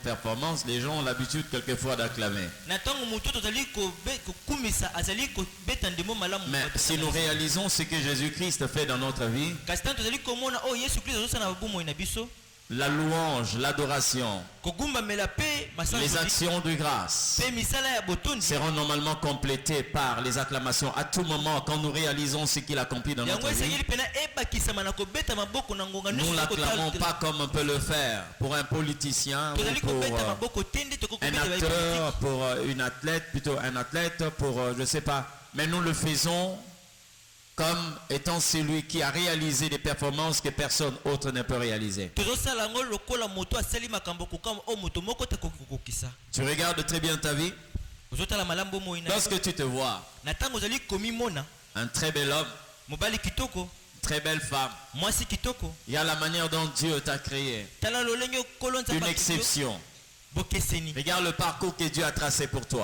performance, les gens ont l'habitude quelquefois d'acclamer. Mais si nous réalisons ce que Jésus-Christ fait dans notre vie, la louange, l'adoration, les actions de grâce seront normalement complétées par les acclamations à tout moment quand nous réalisons ce qu'il accomplit dans notre vie. Nous ne l'acclamons pas comme on peut le faire pour un politicien, ou pour un acteur, pour une athlète, plutôt un athlète, pour je ne sais pas. Mais nous le faisons comme étant celui qui a réalisé des performances que personne autre ne peut réaliser. Tu regardes très bien ta vie. Lorsque tu te vois, un très bel homme, très belle femme, il y a la manière dont Dieu t'a créé, une exception. Regarde le parcours que Dieu a tracé pour toi.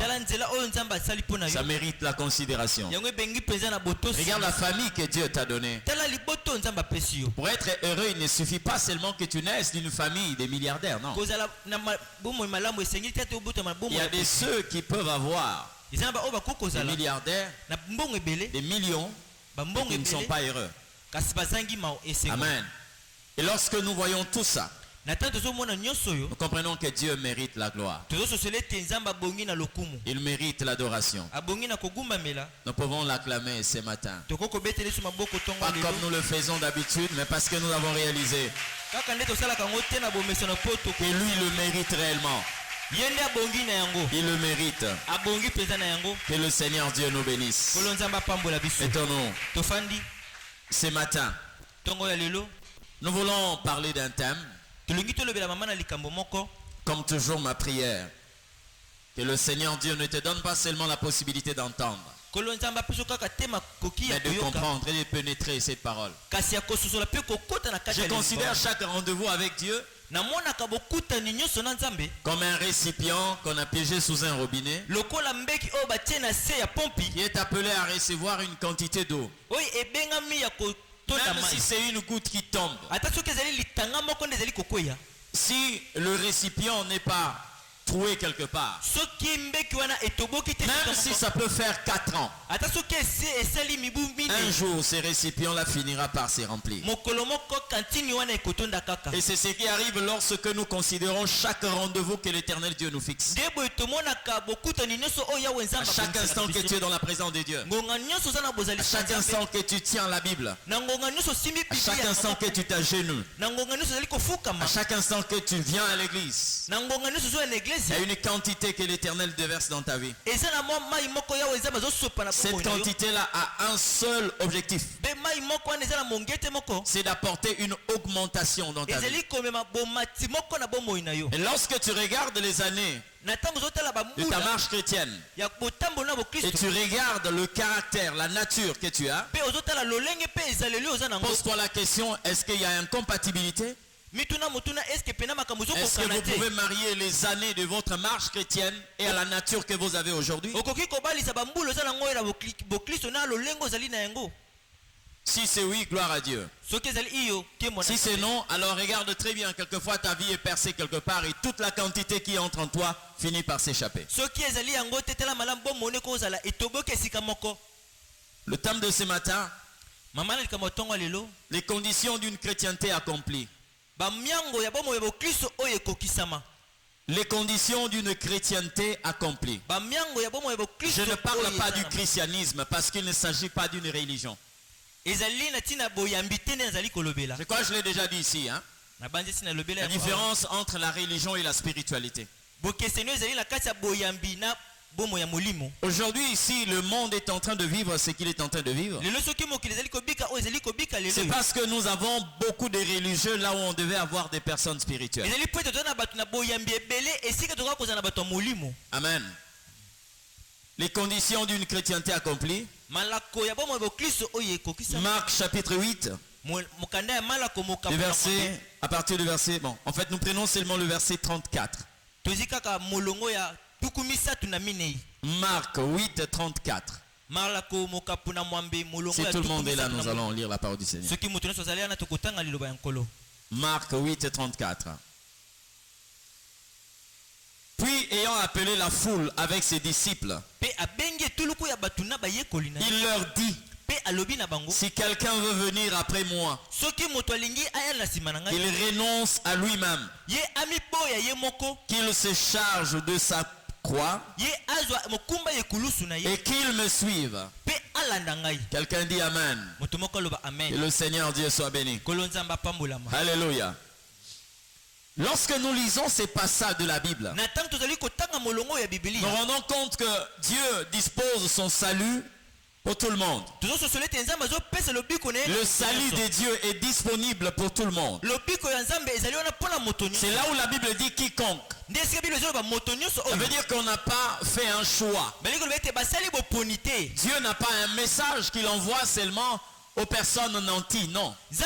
Ça mérite la considération. Regarde la famille que Dieu t'a donnée. Pour être heureux, il ne suffit pas seulement que tu naisses d'une famille des milliardaires, non. Il y a des ceux qui peuvent avoir des milliardaires, des millions, et qui ne sont pas heureux. Amen. Et lorsque nous voyons tout ça, nous comprenons que Dieu mérite la gloire. Il mérite l'adoration. Nous pouvons l'acclamer ce matin. Pas comme nous le faisons d'habitude, mais parce que nous avons réalisé que lui le mérite réellement. Il le mérite. Que le Seigneur Dieu nous bénisse. Mettons-nous. Ce matin, nous voulons parler d'un thème. Comme toujours, ma prière, que le Seigneur Dieu ne te donne pas seulement la possibilité d'entendre, mais de comprendre et de pénétrer cette parole. Je considère chaque rendez-vous avec Dieu comme un récipient qu'on a piégé sous un robinet, qui est appelé à recevoir une quantité d'eau. Même si c'est une goutte qui tombe, si le récipient n'est pas troué quelque part, même si ça peut faire 4 ans, un jour ce récipient-là finira par se remplir. Et c'est ce qui arrive lorsque nous considérons chaque rendez-vous que l'Éternel Dieu nous fixe. À chaque instant que tu es dans la présence de Dieu, à chaque instant que tu tiens la Bible, à chaque instant que tu t'agenouilles, à chaque instant que tu viens à l'église, il y a une quantité que l'Éternel déverse dans ta vie. Cette quantité-là a un seul objectif. C'est d'apporter une augmentation dans ta vie. Et lorsque tu regardes les années de ta marche chrétienne et tu regardes le caractère, la nature que tu as, pose-toi la question, est-ce qu'il y a incompatibilité? Est-ce que vous pouvez marier les années de votre marche chrétienne et à la nature que vous avez aujourd'hui? Si c'est oui, gloire à Dieu. Si c'est non, alors regarde très bien. Quelquefois ta vie est percée quelque part et toute la quantité qui entre en toi finit par s'échapper. Le thème de ce matin, les conditions d'une chrétienté accomplie. Les conditions d'une chrétienté accomplie. Je ne parle pas du christianisme parce qu'il ne s'agit pas d'une religion. Je crois que je l'ai déjà dit ici. Hein? La différence entre la religion et la spiritualité. Aujourd'hui ici, le monde est en train de vivre ce qu'il est en train de vivre. C'est parce que nous avons beaucoup de religieux là où on devait avoir des personnes spirituelles. Amen. Les conditions d'une chrétienté accomplie. Marc chapitre 8. Le verset, à partir du verset, bon, en fait nous prenons seulement le verset 34. Marc 8, 34. Si tout le monde est là, nous allons lire la parole du Seigneur. Marc 8, 34. appelé la foule avec ses disciples. Il leur dit, si quelqu'un veut venir après moi, il renonce à lui-même, qu'il se charge de sa croix et qu'il me suive. Quelqu'un dit Amen. Que le Seigneur Dieu soit béni. Alléluia. Lorsque nous lisons ces passages de la Bible, nous rendons compte que Dieu dispose son salut pour tout le monde. Le salut de Dieu est disponible pour tout le monde. C'est là où la Bible dit quiconque. Ça veut dire qu'on n'a pas fait un choix. Dieu n'a pas un message qu'il envoie seulement aux personnes nanties, non. Dieu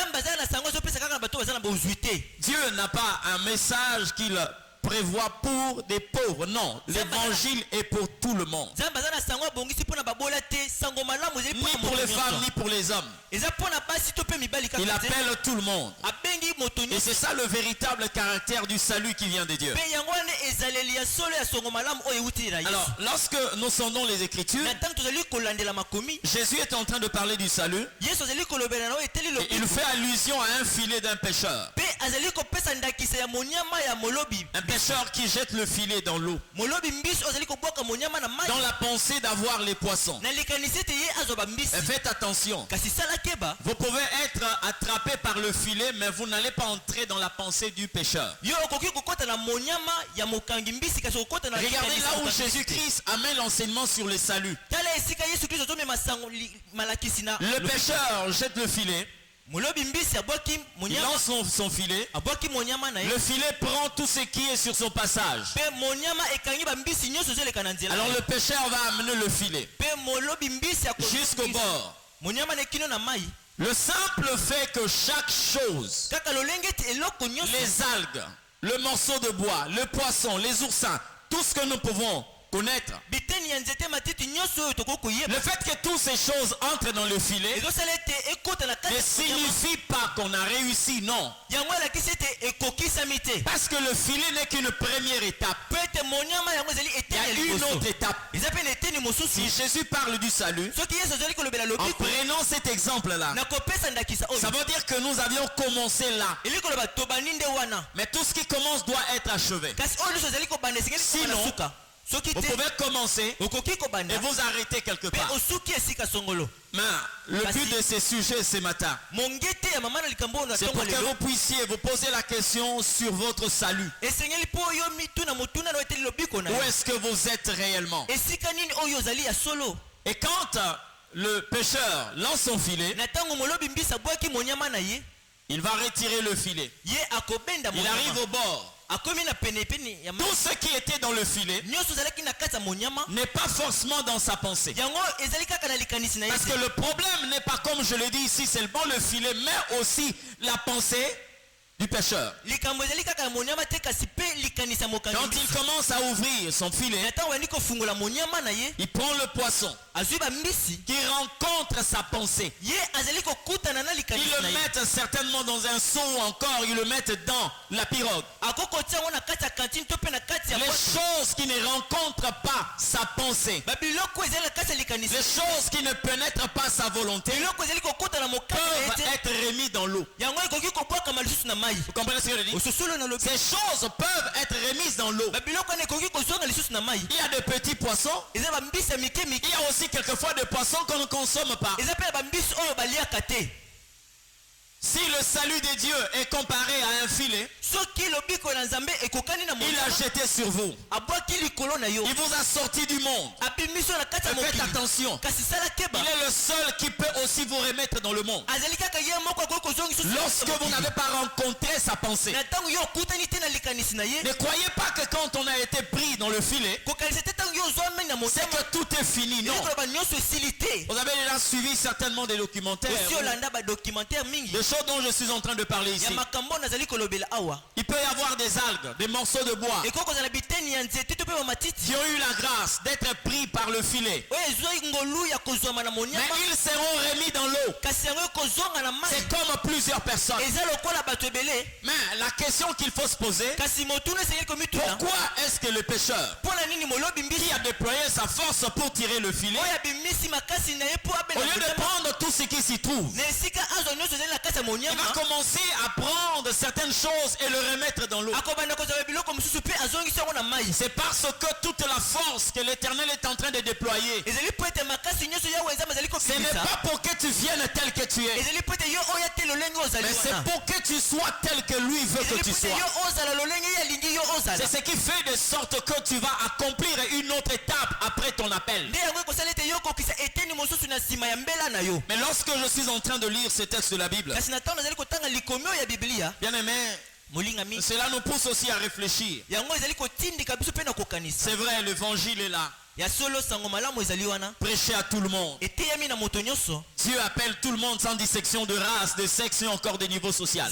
n'a pas un message qu'il prévoit pour des pauvres, non. L'évangile est pour tout le monde. Ni pour les femmes, ni pour les hommes. Il appelle tout le monde. Et c'est ça le véritable caractère du salut qui vient de Dieu. Alors, lorsque nous sondons les Écritures, Jésus est en train de parler du salut. Et il fait allusion à un filet d'un pêcheur. Un pêcheur qui jette le filet dans l'eau, dans la pensée d'avoir les poissons. Et faites attention. Vous pouvez être attrapé par le filet, mais vous n'allez pas entrer dans la pensée du pêcheur. Regardez là où Jésus-Christ amène l'enseignement sur le salut. Le pêcheur jette le filet. Il lance son filet. Le filet prend tout ce qui est sur son passage. Alors le pêcheur va amener le filet jusqu'au bord. Le simple fait que chaque chose, les algues, le morceau de bois, le poisson, les oursins, tout ce que nous pouvons connaître, le fait que toutes ces choses entrent dans le filet ne signifie pas qu'on a réussi, non. Parce que le filet n'est qu'une première étape. Il y a une autre étape. Si Jésus parle du salut, en prenant cet exemple-là, ça veut dire que nous avions commencé là. Mais tout ce qui commence doit être achevé. Sinon, vous pouvez commencer et vous arrêter quelque part. Mais le but de ce sujet ce matin, c'est pour que vous puissiez vous poser la question sur votre salut. Où est-ce que vous êtes réellement? Et quand le pêcheur lance son filet, il va retirer le filet. Il arrive au bord. Tout ce qui était dans le filet n'est pas forcément dans sa pensée. Parce que le problème n'est pas, comme je le dis ici, seulement le filet, mais aussi la pensée du pêcheur. Quand il commence à ouvrir son filet, il prend le poisson qui rencontre sa pensée. Il le met certainement dans un seau ou encore il le met dans la pirogue. Les choses qui ne rencontrent pas sa pensée, les choses qui ne pénètrent pas sa volonté, peuvent être remises dans l'eau. Vous comprenez ce que je dis? Ces choses peuvent être remises dans l'eau. Il y a de petits poissons. Il y a aussi quelquefois des poissons qu'on ne consomme pas. Si le salut de Dieu est comparé à un filet, il a jeté sur vous. Il vous a sorti du monde. Faites attention. Il est le seul qui peut aussi vous remettre dans le monde. Lorsque vous n'avez pas rencontré sa pensée, ne croyez pas que quand on a été pris dans le filet, c'est que tout est fini. Non. Vous avez déjà suivi certainement des documentaires. Des choses dont je suis en train de parler ici. Il peut y avoir avoir des algues, des morceaux de bois qui ont eu la grâce d'être pris par le filet. Mais ils seront remis dans l'eau. C'est comme plusieurs personnes. Mais la question qu'il faut se poser, pourquoi est-ce que le pêcheur qui a déployé sa force pour tirer le filet, au lieu de prendre tout ce qui s'y trouve, il va commencer à prendre certaines choses et le remettre dans l'eau? C'est parce que toute la force que l'Éternel est en train de déployer, ce n'est pas pour que tu viennes tel que tu es, mais c'est pour que tu sois tel que lui veut que tu sois. C'est ce qui fait de sorte que tu vas accomplir une autre étape après ton appel. Mais lorsque je suis en train de lire ce texte de la Bible, bien aimé, cela nous pousse aussi à réfléchir. C'est vrai, l'évangile est là. Prêcher à tout le monde. Dieu appelle tout le monde sans dissection de race, de sexe et encore de niveau social.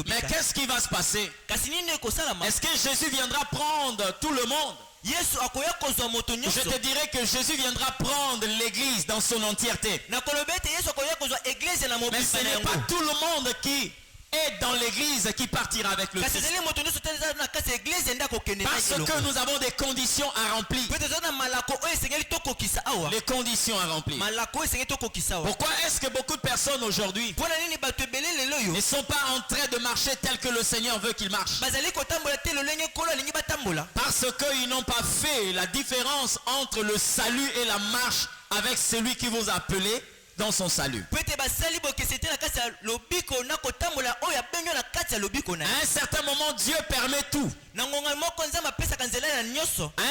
Mais qu'est-ce qui va se passer? Est-ce que Jésus viendra prendre tout le monde? Je te dirais que Jésus viendra prendre l'église dans son entièreté. Mais ce n'est pas tout le monde qui est dans l'église qui partira avec le Christ. Parce que nous avons des conditions à remplir. Les conditions à remplir. Pourquoi est-ce que beaucoup de personnes aujourd'hui ne sont pas en train de marcher tel que le Seigneur veut qu'ils marchent? Parce qu'ils n'ont pas fait la différence entre le salut et la marche avec celui qui vous a appelé dans son salut. À un certain moment, Dieu permet tout. À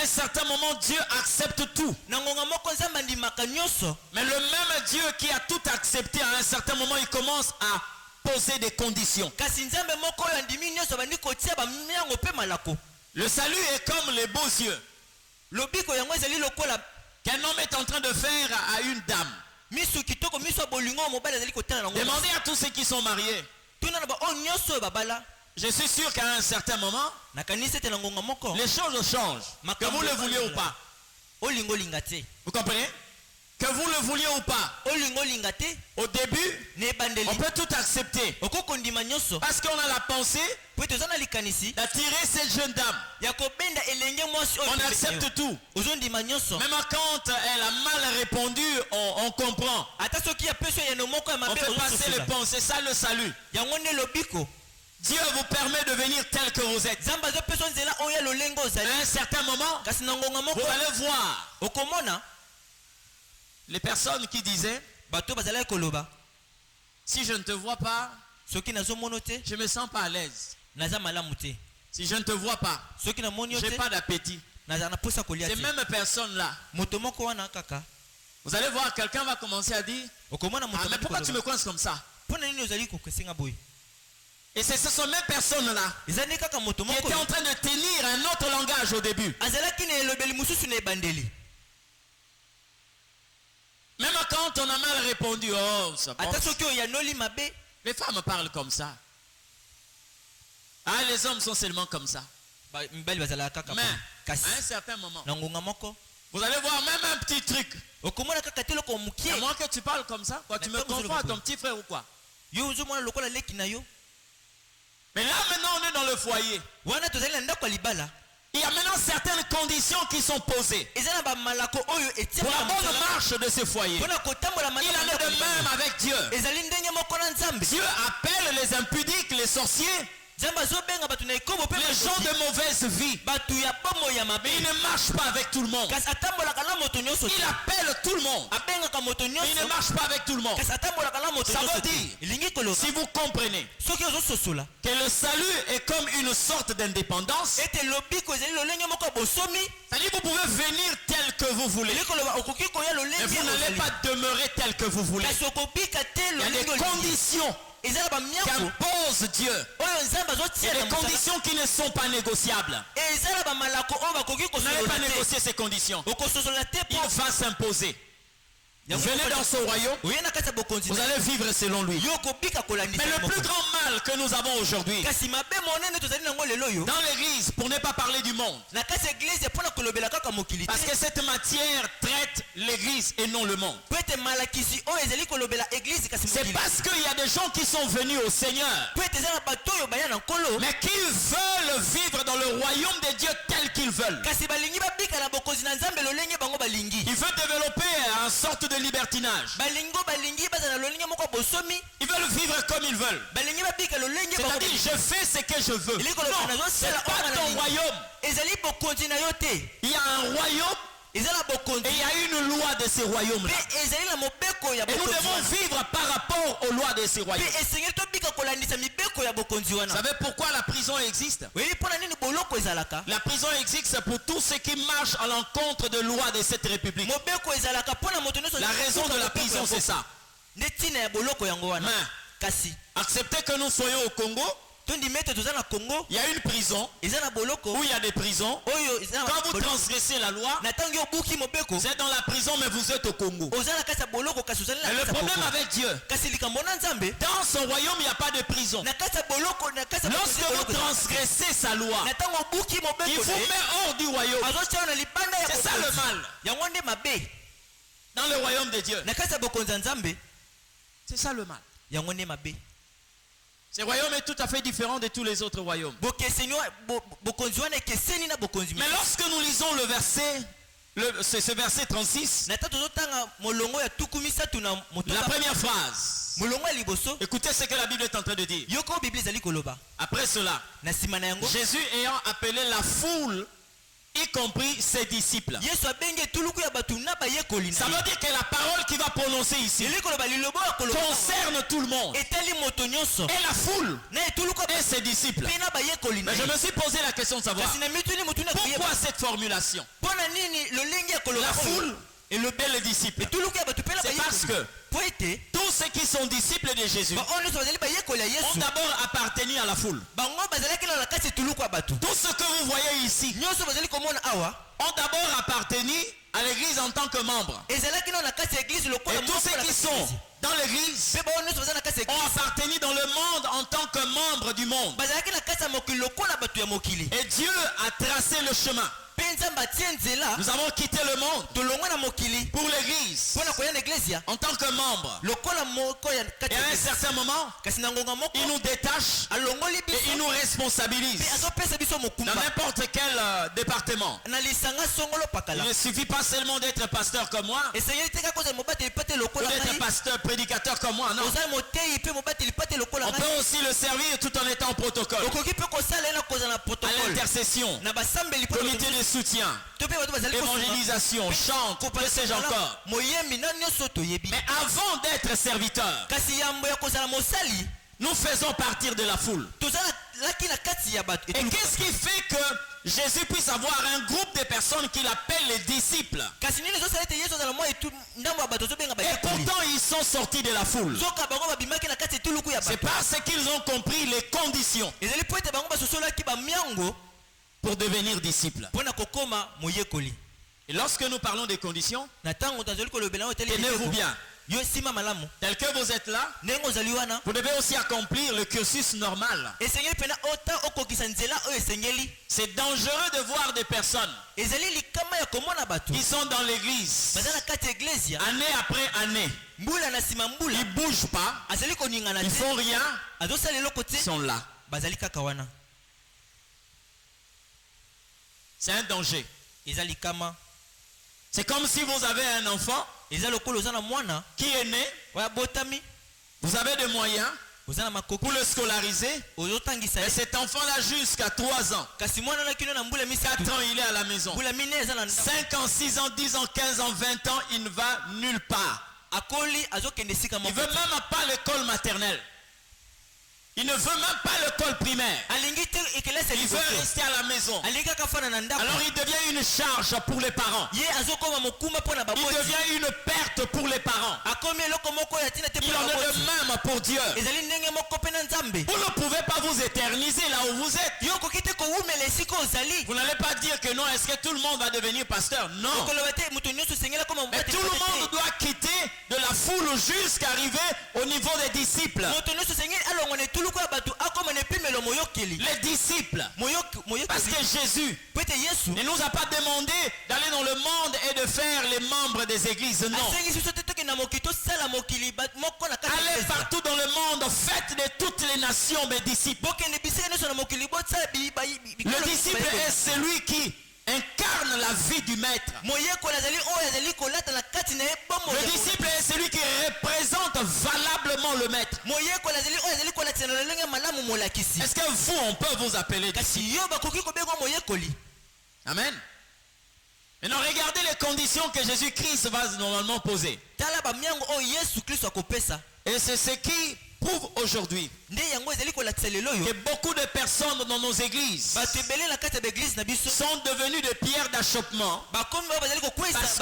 un certain moment, Dieu accepte tout. Mais le même Dieu qui a tout accepté, à un certain moment, il commence à poser des conditions. Le salut est comme les beaux yeux qu'un homme est en train de faire à une dame. Demandez à tous ceux qui sont mariés. Je suis sûr qu'à un certain moment, les choses changent, que vous le vouliez ou pas. Vous comprenez? Que vous le vouliez ou pas. Au début, on peut tout accepter. Parce qu'on a la pensée d'attirer cette jeune dame. On accepte tout. Même quand elle a mal répondu, on comprend. On peut passer les ponts. C'est ça le salut. Dieu vous permet de venir tel que vous êtes. À un certain moment, vous allez voir les personnes qui disaient, si je ne te vois pas, je ne me sens pas à l'aise. Si je ne te vois pas, je n'ai pas d'appétit. Ces mêmes personnes-là, vous allez voir, quelqu'un va commencer à dire, ah, mais pourquoi tu me coinces comme ça? Et c'est ce sont ces mêmes personnes-là qui étaient en train de tenir un autre langage au début. Même quand on a mal répondu, oh, ça passe. Les femmes parlent comme ça. Ah, les hommes sont seulement comme ça. Mais à un certain moment, vous allez voir même un petit truc. À moins que tu parles comme ça, quoi, tu me confonds à ton petit frère ou quoi? Mais là maintenant on est dans le foyer. Il y a maintenant certaines conditions qui sont posées pour la bonne marche de ce foyer. Il en est de même avec Dieu. Dieu appelle les impudiques, les sorciers, les gens de mauvaise vie. Il ne marche pas avec tout le monde. Il appelle tout le monde. Il ne marche pas avec tout le monde. Ça veut dire, si vous comprenez que le salut est comme une sorte d'indépendance, c'est-à-dire vous pouvez venir tel que vous voulez, mais vous n'allez pas demeurer tel que vous voulez. Il y a des conditions qu'impose Dieu. Il y a des conditions qui ne sont pas négociables. Vous n'allez pas négocier ces conditions. Il va s'imposer. Vous venez dans son royaume, vous allez vivre selon lui. Mais le plus grand mal que nous avons aujourd'hui dans l'église, pour ne pas parler du monde, parce que cette matière traite l'église et non le monde. C'est parce qu'il y a des gens qui sont venus au Seigneur, mais qui veulent vivre dans le royaume de Dieu tel qu'ils veulent. Ils veulent développer une sorte de libertinage. Ils veulent vivre comme ils veulent. C'est-à-dire, je fais ce que je veux. Non, c'est pas ton royaume. Il y a un royaume et il y a une loi de ces royaumes-là. Et nous devons vivre par rapport aux lois de ces royaumes. Vous savez pourquoi la prison existe? La prison existe pour tous ceux qui marchent à l'encontre de lois de cette république. La raison de la prison, c'est ça. Mais acceptez que nous soyons au Congo. Il y a une prison où il y a des prisons. Quand vous transgressez la loi, vous êtes dans la prison mais vous êtes au Congo. Et le problème avec Dieu, dans son royaume il n'y a pas de prison. Lorsque vous transgressez sa loi, il vous met hors du royaume. C'est ça le mal. Dans le royaume de Dieu, c'est ça le mal. Ce royaume est tout à fait différent de tous les autres royaumes. Mais lorsque nous lisons le verset, ce verset 36, la première phrase, écoutez ce que la Bible est en train de dire. Après cela, Jésus ayant appelé la foule, y compris ses disciples. Ça veut dire que la parole qu'il va prononcer ici concerne tout le monde. Et la foule et ses disciples. Mais je me suis posé la question de savoir pourquoi cette formulation. La foule et les disciples. C'est parce que tous ceux qui sont disciples de Jésus ont d'abord appartenu à la foule. Tout ce que vous voyez ici ont d'abord appartenu à l'église en tant que membres. Et tous ceux qui sont dans l'église ont appartenu dans le monde en tant que membres du monde. Et Dieu a tracé le chemin. Nous avons quitté le monde pour l'église en tant que membre. Et à un certain moment, il nous détache et il nous responsabilise dans n'importe quel département. Il ne suffit pas seulement d'être pasteur comme moi ou d'être pasteur prédicateur comme moi. Non. On peut aussi le servir tout en étant au protocole, à l'intercession, comité de soutien, évangélisation, chante, que sais-je encore. Mais avant d'être serviteur, nous faisons partir de la foule. Et qu'est-ce qui fait que Jésus puisse avoir un groupe de personnes qu'il appelle les disciples? Et pourtant ils sont sortis de la foule. C'est parce qu'ils ont compris les conditions pour devenir disciples. Et lorsque nous parlons des conditions, tenez-vous bien. Tel que vous êtes là, vous devez aussi accomplir le cursus normal. C'est dangereux de voir des personnes qui sont dans l'église année après année. Ils ne bougent pas, ils ne font rien, ils sont là. C'est un danger. C'est comme si vous avez un enfant qui est né, vous avez des moyens pour le scolariser, mais cet enfant-là jusqu'à 3 ans, 4 ans il est à la maison, 5 ans, 6 ans, 10 ans, 15 ans, 20 ans, il ne va nulle part. Il ne veut même pas l'école maternelle. Il ne veut même pas l'école primaire. Il veut rester à la maison. Alors il devient une charge pour les parents. Il devient une perte pour les parents. Il en est de même pour Dieu. Vous ne pouvez pas vous éterniser là où vous êtes. Vous n'allez pas dire que non, est-ce que tout le monde va devenir pasteur? Non. Mais tout le monde doit quitter de la foule jusqu'à arriver au niveau des disciples. Les disciples. Parce que Jésus ne nous a pas demandé d'aller dans le monde et de faire les membres des églises. Non. Allez partout dans le monde, faites de toutes les nations mes disciples. Le disciple est celui qui incarne la vie du maître. Le disciple est celui qui représente valablement le maître. Est-ce que vous, on peut vous appeler disciple? Amen. Maintenant, regardez les conditions que Jésus-Christ va normalement poser. Et c'est ce qui prouve aujourd'hui que beaucoup de personnes dans nos églises sont devenues des pierres d'achoppement parce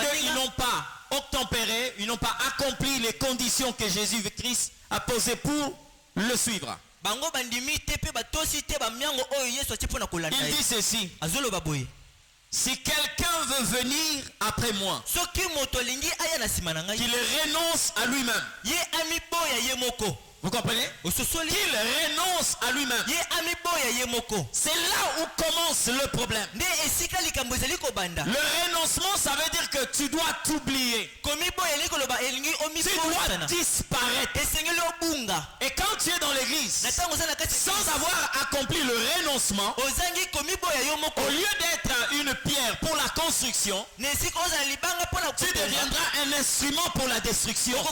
qu'ils n'ont pas obtempéré, ils n'ont pas accompli les conditions que Jésus-Christ a posées pour le suivre. Il dit ceci: si quelqu'un veut venir après moi, qu'il renonce à lui-même. Vous comprenez? Qu'il renonce à lui-même. C'est là où commence le problème. Le renoncement, ça veut dire que tu dois t'oublier. Tu dois disparaître. Et quand tu es dans l'église, sans avoir accompli le renoncement, au lieu d'être une pierre pour la construction, tu deviendras un instrument pour la destruction.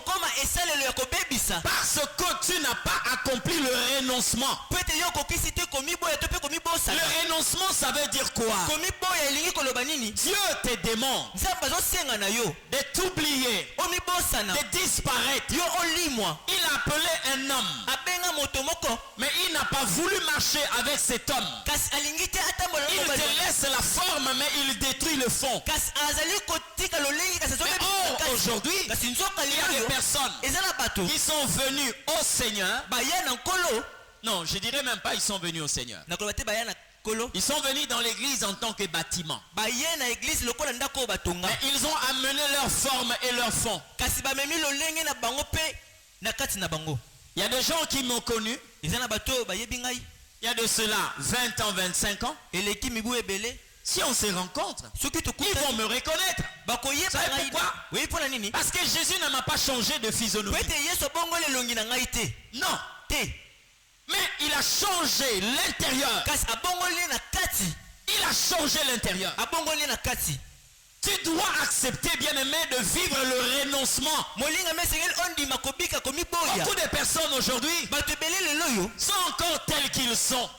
Parce que tu n'as pas accompli le renoncement. Le renoncement, ça veut dire quoi? Dieu te demande de t'oublier, de disparaître. Il a appelé un homme, mais il n'a pas voulu marcher avec cet homme. Il te laisse la forme, mais il détruit le fond. Aujourd'hui, il y a des personnes qui sont venues au Seigneur. Non, je dirais même pas ils sont venus au Seigneur. Ils sont venus dans l'église en tant que bâtiment. Mais ils ont amené leur forme et leur fond. Il y a des gens qui m'ont connu. Il y a de cela 20 ans, 25 ans. Si on se rencontre, ils vont me reconnaître. Vous savez pourquoi? Parce que Jésus ne m'a pas changé de physionomie. Non. Mais il a changé l'intérieur. Il a changé l'intérieur. Tu dois accepter, bien-aimé, de vivre le renoncement. Beaucoup de personnes aujourd'hui sont encore tels qu'ils sont.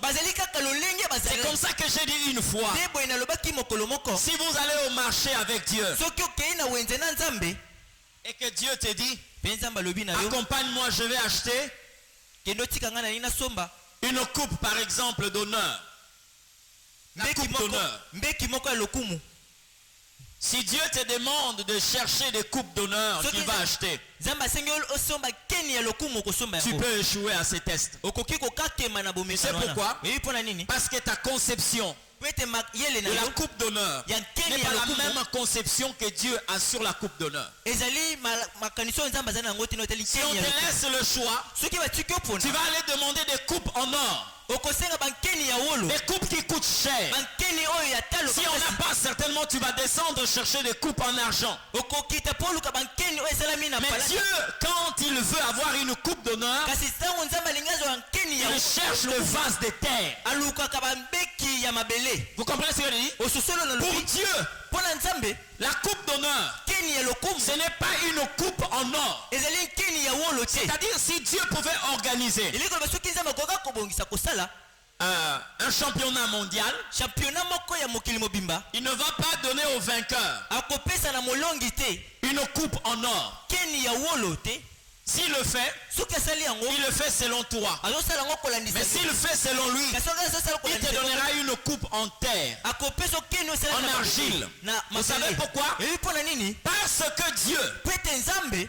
C'est comme ça que j'ai dit une fois. Si vous allez au marché avec Dieu et que Dieu te dit, accompagne-moi, je vais acheter une coupe, par exemple, d'honneur. La coupe d'honneur. Si Dieu te demande de chercher des coupes d'honneur qu'il va acheter, tu peux échouer à ces tests. Tu sais pourquoi? Parce que ta conception de la coupe d'honneur n'est pas la même conception que Dieu a sur la coupe d'honneur. Si on te laisse le choix, tu vas aller demander des coupes en or. Des coupes qui coûtent cher. Si on n'a pas, certainement tu vas descendre chercher des coupes en argent. Mais Dieu, quand il veut avoir une coupe d'honneur, il cherche le vase de terre. Vous comprenez ce que je dis? Pour Dieu, la coupe d'honneur, ce n'est pas une coupe en or. C'est-à-dire, si Dieu pouvait organiser un championnat mondial, il ne va pas donner au vainqueur une coupe en or. S'il le fait, il le fait selon toi. Mais s'il le fait selon lui, il te donnera une coupe en terre, en argile. Vous savez pourquoi? Parce que Dieu,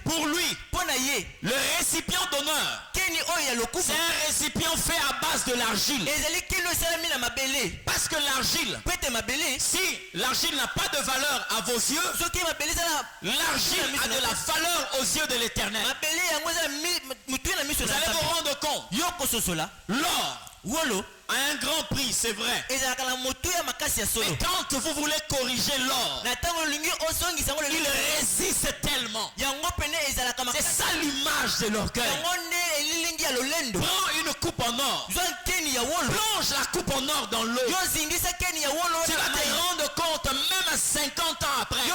pour lui, le récipient d'honneur, c'est un récipient fait à base de l'argile. Parce que l'argile, si l'argile n'a pas de valeur à vos yeux, l'argile a de la valeur aux yeux de l'Éternel. Vous allez vous rendre compte. L'or a un grand prix, c'est vrai. Et quand vous voulez corriger l'or, il résiste tellement. C'est ça l'image de l'orgueil. Prends une coupe en or, plonge la coupe en or dans l'eau. Tu vas te rendre compte, même 50 ans après, tu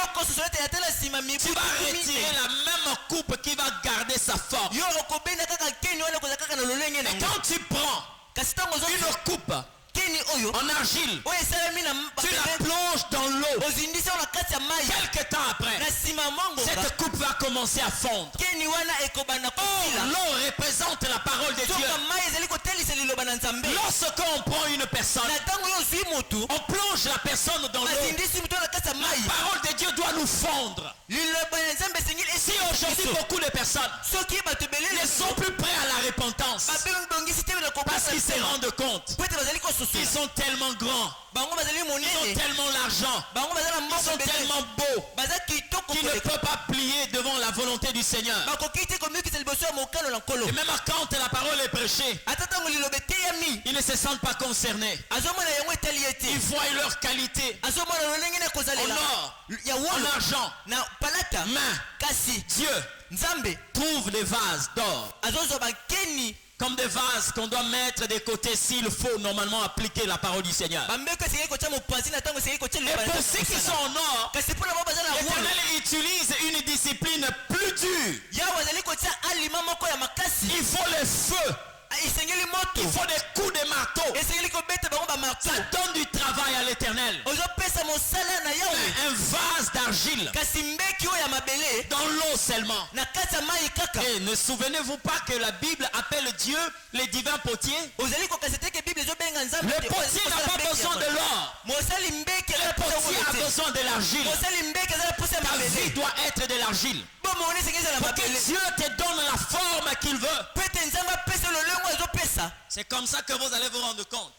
vas retirer la même coupe qui va garder sa forme. Et quand tu prends une coupe en argile, tu la plonges dans l'eau. Quelques temps après, cette coupe va commencer à fondre. L'eau représente la parole de Dieu. Lorsqu'on prend une personne, on plonge la personne dans l'eau. La parole de Dieu doit nous fondre. Si aujourd'hui beaucoup de personnes ne sont plus prêts à la repentance, parce qu'ils se rendent compte qu'ils sont tellement grands, ils ont tellement l'argent, ils sont tellement beaux qu'ils ne peuvent pas plier devant la volonté du Seigneur. Et même quand la parole est prêchée, ils ne se sentent pas concernés. Ils voient leur qualité en or, en argent. Mais Dieu trouve des vases d'or, comme des vases qu'on doit mettre de côté s'il faut normalement appliquer la parole du Seigneur. Et pour ceux qui sont en or, l'Éternel utilise une discipline plus dure. Il faut le feu. Il faut des coups de marteau. Ça donne du travail à l'Éternel. Un vase d'argile dans l'eau seulement. Et ne souvenez-vous pas que la Bible appelle Dieu le divin potier? Le potier n'a pas besoin de l'or. Le potier a besoin de l'argile. Ta vie doit être de l'argile. Pour que Dieu te donne la forme qu'il veut. C'est comme ça que vous allez vous rendre compte.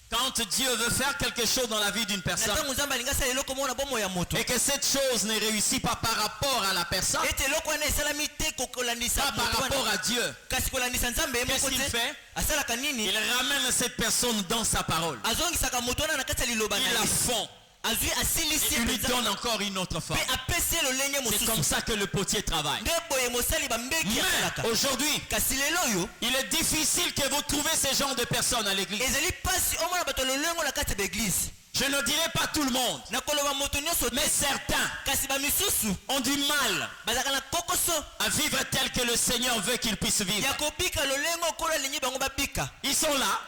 Quand Dieu veut faire quelque chose dans la vie d'une personne et que cette chose ne réussit pas par rapport à la personne, pas par rapport à Dieu, qu'est-ce qu'il fait? Il ramène cette personne dans sa parole. Il la fond. Il lui donne encore une autre forme. C'est comme ça que le potier travaille. Mais aujourd'hui, il est difficile que vous trouviez ce genre de personnes à l'église. Je ne dirai pas tout le monde, mais certains ont du mal à vivre tel que le Seigneur veut qu'ils puissent vivre. Ils sont là.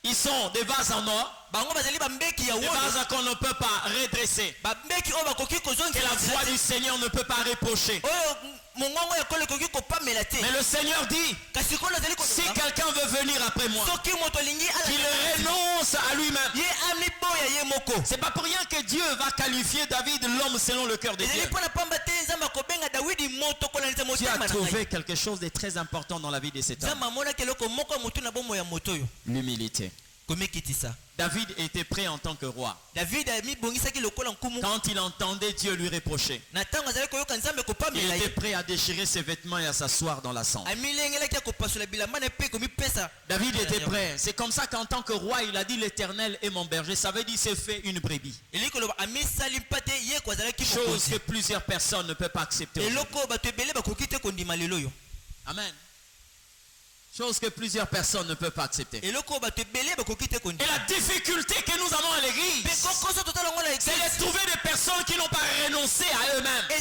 Ils sont des vases en or, des vases qu'on ne peut pas redresser, que la voix du Seigneur ne peut pas reprocher. Mais le Seigneur dit, si quelqu'un veut venir après moi, qu'il renonce à lui-même. C'est pas pour rien que Dieu va qualifier David l'homme selon le cœur de Dieu. Tu as trouvé quelque chose de très important dans la vie de cet homme. L'humilité. David était prêt en tant que roi. Quand il entendait Dieu lui reprocher, il était prêt à déchirer ses vêtements et à s'asseoir dans la cendre. David était prêt. C'est comme ça qu'en tant que roi, il a dit l'Éternel est mon berger. Ça veut dire c'est fait une brebis. Chose que plusieurs personnes ne peuvent pas accepter. Amen. Chose que plusieurs personnes ne peuvent pas accepter. Et la difficulté que nous avons à l'église, c'est de trouver des personnes qui n'ont pas renoncé à eux-mêmes. Des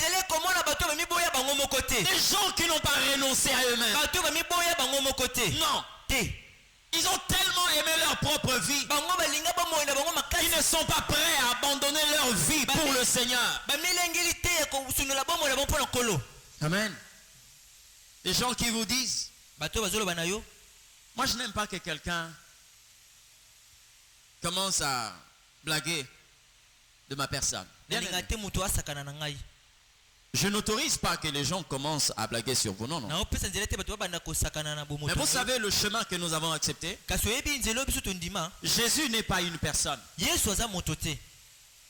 gens qui n'ont pas renoncé à eux-mêmes. Non. Ils ont tellement aimé leur propre vie. Ils ne sont pas prêts à abandonner leur vie pour le Seigneur. Amen. Des gens qui vous disent, moi je n'aime pas que quelqu'un commence à blaguer de ma personne. Je n'autorise pas que les gens commencent à blaguer sur vous. Non, non. Mais vous savez le chemin que nous avons accepté? Jésus n'est pas une personne.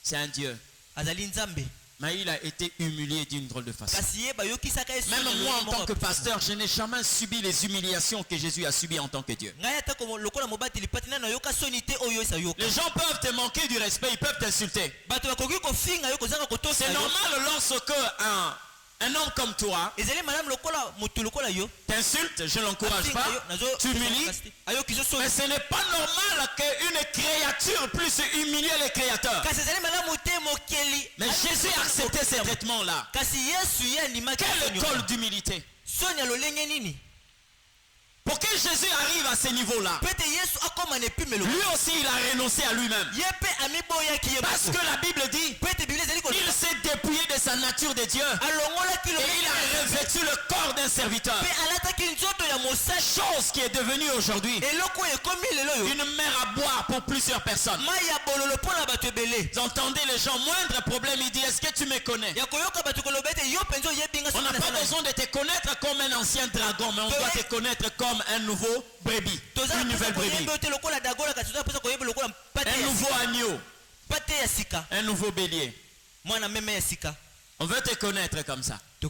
C'est un Dieu. Mais il a été humilié d'une drôle de façon. Même moi en tant que pasteur, je n'ai jamais subi les humiliations que Jésus a subies en tant que Dieu. Les gens peuvent te manquer du respect, ils peuvent t'insulter. C'est normal lorsque un homme comme toi t'insulte, je ne l'encourage pas, tu humilies. Mais ce n'est pas normal qu'une créature puisse humilier le Créateur. Mais Jésus a accepté ces traitements-là. Quelle école d'humilité! Pour que Jésus arrive à ce niveau-là, lui aussi il a renoncé à lui-même. Parce que la Bible dit il s'est dépouillé de sa nature de Dieu et il a revêtu le corps d'un serviteur. Chose qui est devenue aujourd'hui une mer à boire pour plusieurs personnes. Vous entendez les gens, moindre problème, il dit est-ce que tu me connais? On n'a pas besoin de te connaître comme un ancien dragon, mais on doit te connaître comme un nouveau brebis, une nouvelle brebis, un nouveau agneau, un nouveau bélier. On veut te connaître comme ça. Le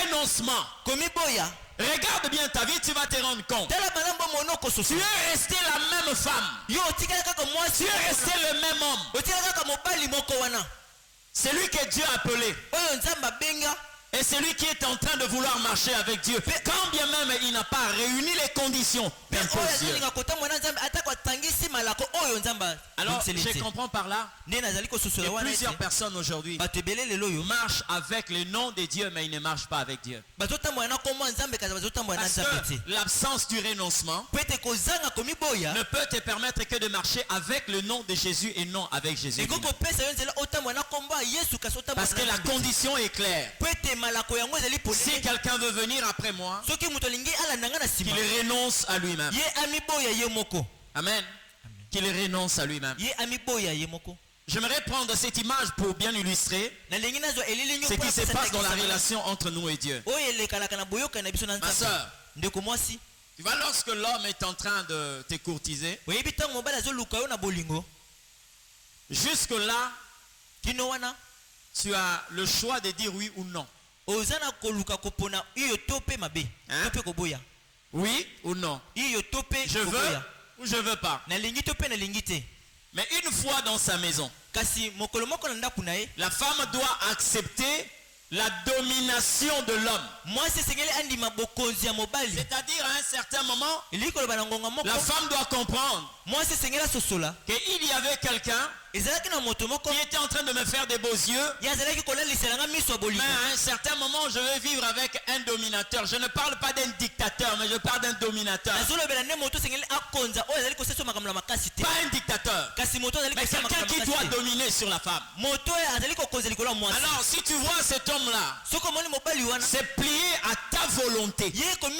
renoncement. Regarde bien ta vie, tu vas te rendre compte. Tu es resté la même femme. Tu es resté le même homme. C'est lui que Dieu a appelé. Et celui qui est en train de vouloir marcher avec Dieu, quand bien même il n'a pas réuni les conditions d'imposer Dieu. Alors, je comprends par là que plusieurs personnes aujourd'hui marchent avec le nom de Dieu, mais ils ne marchent pas avec Dieu. Parce que l'absence du renoncement ne peut te permettre que de marcher avec le nom de Jésus et non avec Jésus. Parce que la condition est claire. Si quelqu'un veut venir après moi, qu'il renonce à lui-même. Amen. Qu'il renonce à lui-même. J'aimerais prendre cette image pour bien illustrer ce qui se passe dans la relation entre nous et Dieu. Ma soeur, tu vois, lorsque l'homme est en train de te courtiser, jusque-là, tu as le choix de dire oui ou non. Hein? Oui ou non? Je veux ou je veux pas? Mais une fois dans sa maison, la femme doit accepter la domination de l'homme. C'est-à-dire à un certain moment, la femme doit comprendre qu'il y avait quelqu'un qui était en train de me faire des beaux yeux. Mais à un certain moment, je vais vivre avec un dominateur. Je ne parle pas d'un dictateur, mais je parle d'un dominateur. Pas un dictateur, mais quelqu'un qui doit dominer sur la femme. Alors si tu vois cet homme-là c'est plié à ta volonté, quand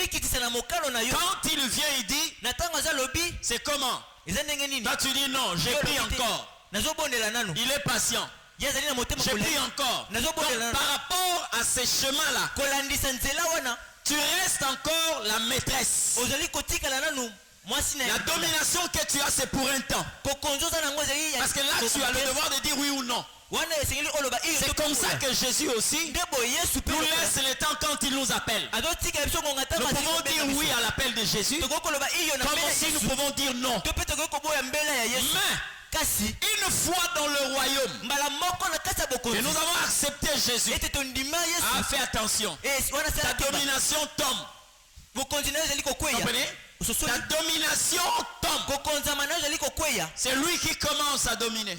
il vient il dit c'est comment? Toi tu dis non, j'ai pris encore. Il est patient. J'ai pris encore. Donc, par rapport à ces chemins-là, tu restes encore la maîtresse. La domination que tu as, c'est pour un temps. Parce que là, tu as le devoir de dire oui ou non. C'est comme ça que Jésus aussi nous laisse le temps quand il nous appelle. Nous pouvons dire oui à l'appel de Jésus, comme aussi nous pouvons dire non. Mais une fois dans le royaume et nous avons accepté Jésus, fais attention, ta domination tombe. Comprenez? La domination tombe. C'est lui qui commence à dominer.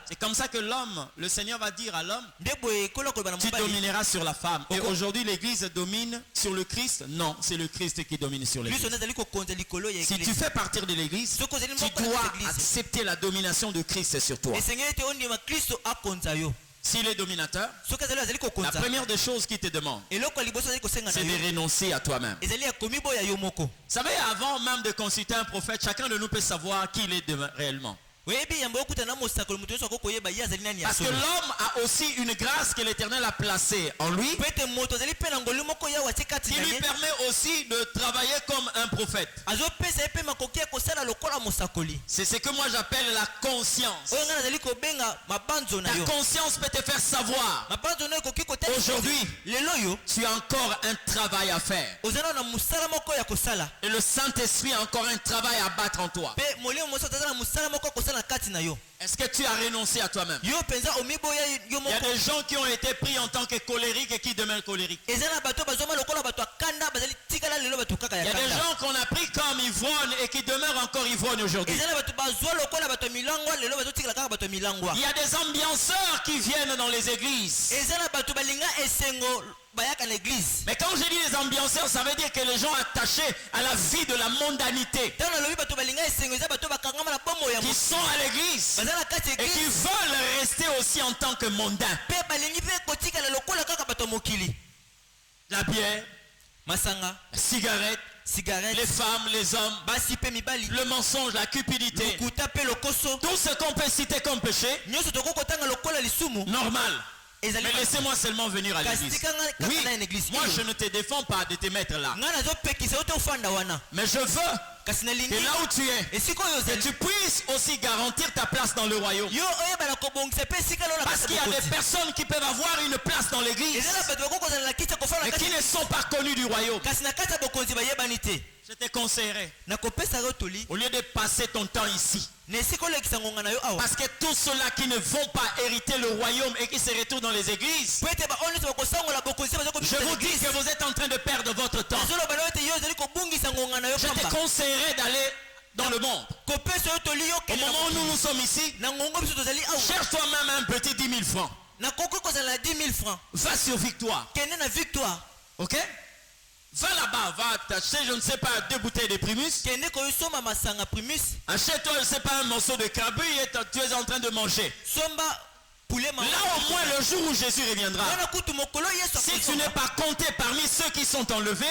C'est comme ça que l'homme, le Seigneur va dire à l'homme, tu domineras sur la femme. Et aujourd'hui l'église domine sur le Christ? Non, c'est le Christ qui domine sur l'église. Si tu fais partir de l'église, tu dois accepter la domination de Christ sur toi. S'il est dominateur, la première des choses qu'il te demande, c'est de renoncer à toi-même. Vous savez, avant même de consulter un prophète, chacun de nous peut savoir qui il est réellement. Parce que l'homme a aussi une grâce que l'Éternel a placée en lui, qui lui permet aussi de travailler comme un prophète. C'est ce que moi j'appelle la conscience. Ta conscience peut te faire savoir aujourd'hui tu as encore un travail à faire. Et le Saint-Esprit a encore un travail à battre en toi. Est-ce que tu as renoncé à toi-même? Il y a des gens qui ont été pris en tant que colériques et qui demeurent colériques. Il y a des gens qu'on a pris comme ivrognes et qui demeurent encore ivrognes aujourd'hui. Il y a des ambianceurs qui viennent dans les églises. Mais quand je dis les ambianceurs, ça veut dire que les gens attachés à la vie de la mondanité, qui sont à l'église et qui veulent rester aussi en tant que mondains. La bière, la cigarette, les femmes, les hommes, le mensonge, la cupidité, tout ce qu'on peut citer comme péché, normal. Mais laissez-moi seulement venir à l'église. Oui, moi je ne te défends pas de te mettre là. Mais je veux que là où tu es, que tu puisses aussi garantir ta place dans le royaume. Parce qu'il y a des personnes qui peuvent avoir une place dans l'église, mais qui ne sont pas connues du royaume. Je te conseillerais, au lieu de passer ton temps ici, parce que tous ceux-là qui ne vont pas hériter le royaume et qui se retrouvent dans les églises, je vous dis que vous êtes en train de perdre votre temps. Je te conseillerais d'aller dans le monde. Au moment où nous sommes ici, cherche toi-même un petit 10 000 francs. Va sur Victoire. Ok? Va là-bas, va t'acheter, je ne sais pas, 2 bouteilles de Primus. Achète-toi, je ne sais pas, un morceau de crabouille et tu es en train de manger. Là au moins le jour où Jésus reviendra, si tu n'es pas compté parmi ceux qui sont enlevés,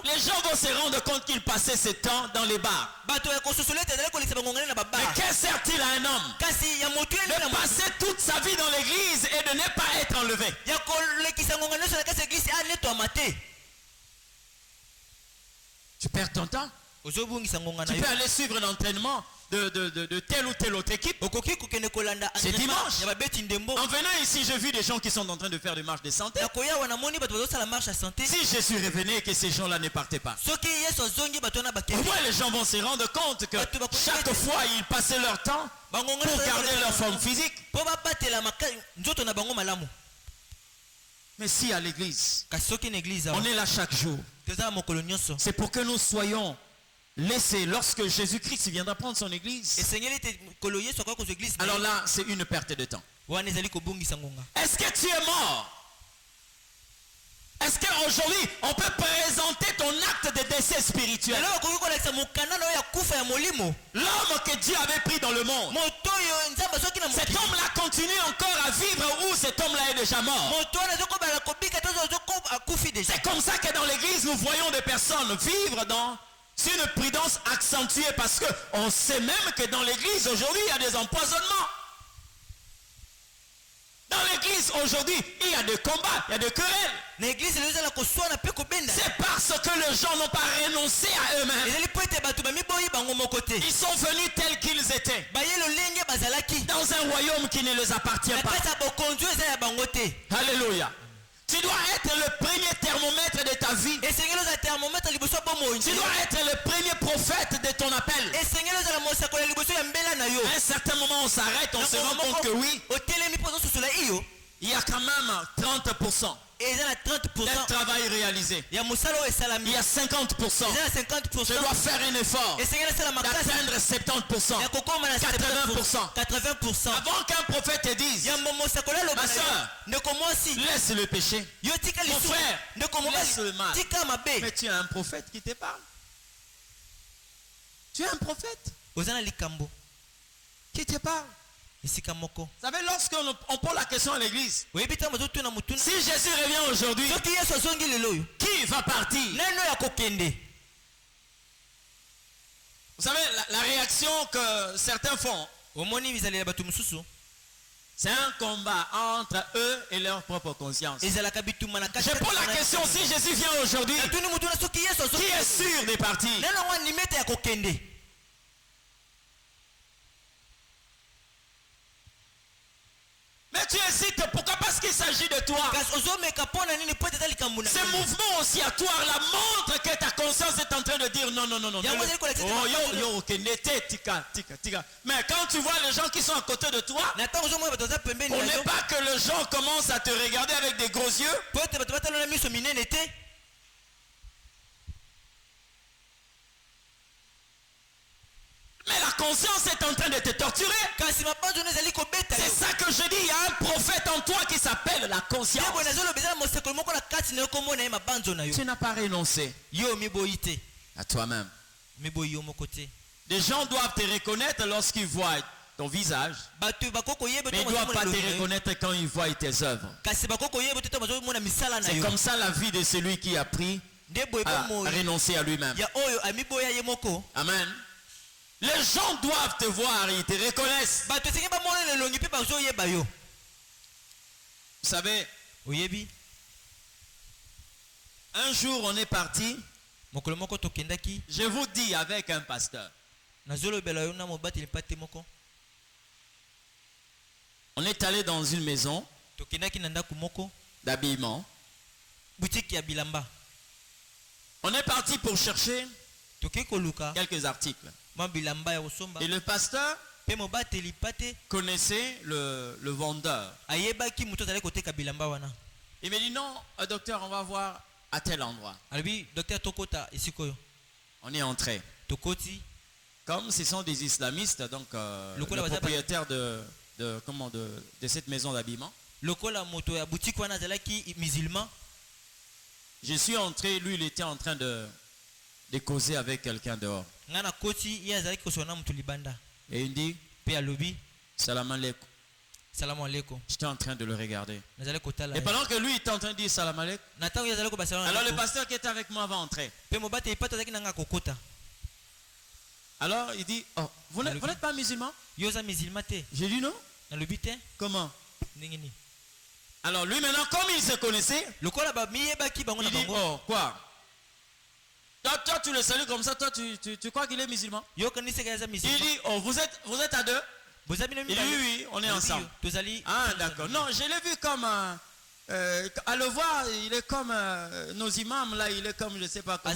les gens vont se rendre compte qu'il passait ce temps dans les bars. Mais qu'est-ce sert-il à un homme de passer toute sa vie dans l'église et de ne pas être enlevé? Tu perds ton temps. Tu peux aller suivre l'entraînement de telle ou telle autre équipe. C'est dimanche. En venant ici, j'ai vu des gens qui sont en train de faire des marches de santé. Si Jésus revenait et que ces gens-là ne partaient pas, au moins les gens vont se rendre compte que chaque fois ils passaient leur temps pour garder leur forme physique. Mais si à l'église, on est là chaque jour, c'est pour que nous soyons laissez, lorsque Jésus-Christ viendra prendre son église, alors là, c'est une perte de temps. Est-ce que tu es mort? Est-ce qu'aujourd'hui, on peut présenter ton acte de décès spirituel? L'homme que Dieu avait pris dans le monde, cet homme-là continue encore à vivre ou cet homme-là est déjà mort? C'est comme ça que dans l'église, nous voyons des personnes vivre dans une prudence accentuée, parce qu'on sait même que dans l'église aujourd'hui il y a des empoisonnements. Dans l'église aujourd'hui il y a des combats, il y a des querelles. C'est parce que les gens n'ont pas renoncé à eux-mêmes. Ils sont venus tels qu'ils étaient dans un royaume qui ne les appartient pas. Alléluia. Tu dois être le premier thermomètre de ta vie. Tu dois être le premier prophète de ton appel. À un certain moment, on s'arrête, on se rend compte que oui, il y a quand même 30% d'un travail réalisé. Il y a 50%. Je dois faire un effort d'atteindre 70%, 80%. Avant qu'un prophète te dise, ma soeur, laisse le péché. Mon frère, laisse le mal. Mais tu as un prophète qui te parle. Tu as un prophète qui te parle. Vous savez, lorsqu'on pose la question à l'église, si Jésus revient aujourd'hui, qui va partir? Vous savez, la réaction que certains font, c'est un combat entre eux et leur propre conscience. Je pose la question, si Jésus vient aujourd'hui, qui est sûr de partir? Mais tu hésites, pourquoi? Parce qu'il s'agit de toi. Ce mouvement oscillatoire la montre que ta conscience est en train de dire non, non, non, non. Mais quand tu vois les gens qui sont à côté de toi, on n'est pas que les gens commencent à te regarder avec des gros yeux. Mais la conscience est en train de te torturer. C'est ça que je dis. Il y a un prophète en toi qui s'appelle la conscience. Tu n'as pas renoncé à toi-même. Les gens doivent te reconnaître lorsqu'ils voient ton visage. Mais ils ne doivent pas te reconnaître quand ils voient tes œuvres. C'est comme ça la vie de celui qui a pris à renoncer à lui-même. Amen. Les gens doivent te voir, ils te reconnaissent. Vous savez, un jour on est parti, je vous dis avec un pasteur. On est allé dans une maison d'habillement. On est parti pour chercher quelques articles. Et le pasteur connaissait le vendeur. Il me dit non, docteur, on va voir à tel endroit. On est entré. Comme ce sont des islamistes, donc le propriétaire de cette maison d'habillement. Je suis entré, lui il était en train de causer avec quelqu'un dehors. Et il dit salam alaikum. J'étais en train de le regarder. Et pendant que lui était en train de dire salam alaikum, alors le pasteur qui était avec moi va entrer. Alors il dit oh, vous n'êtes pas musulman? J'ai dit non. Comment? Alors lui maintenant, comme il se connaissait, il dit oh quoi? Toi tu le salues comme ça, toi tu crois qu'il est musulman? Il dit oh vous êtes à deux? Il dit oui, on est ensemble. Ah d'accord. Non, je l'ai vu comme à le voir, il est comme nos imams là, il est comme je sais pas comment.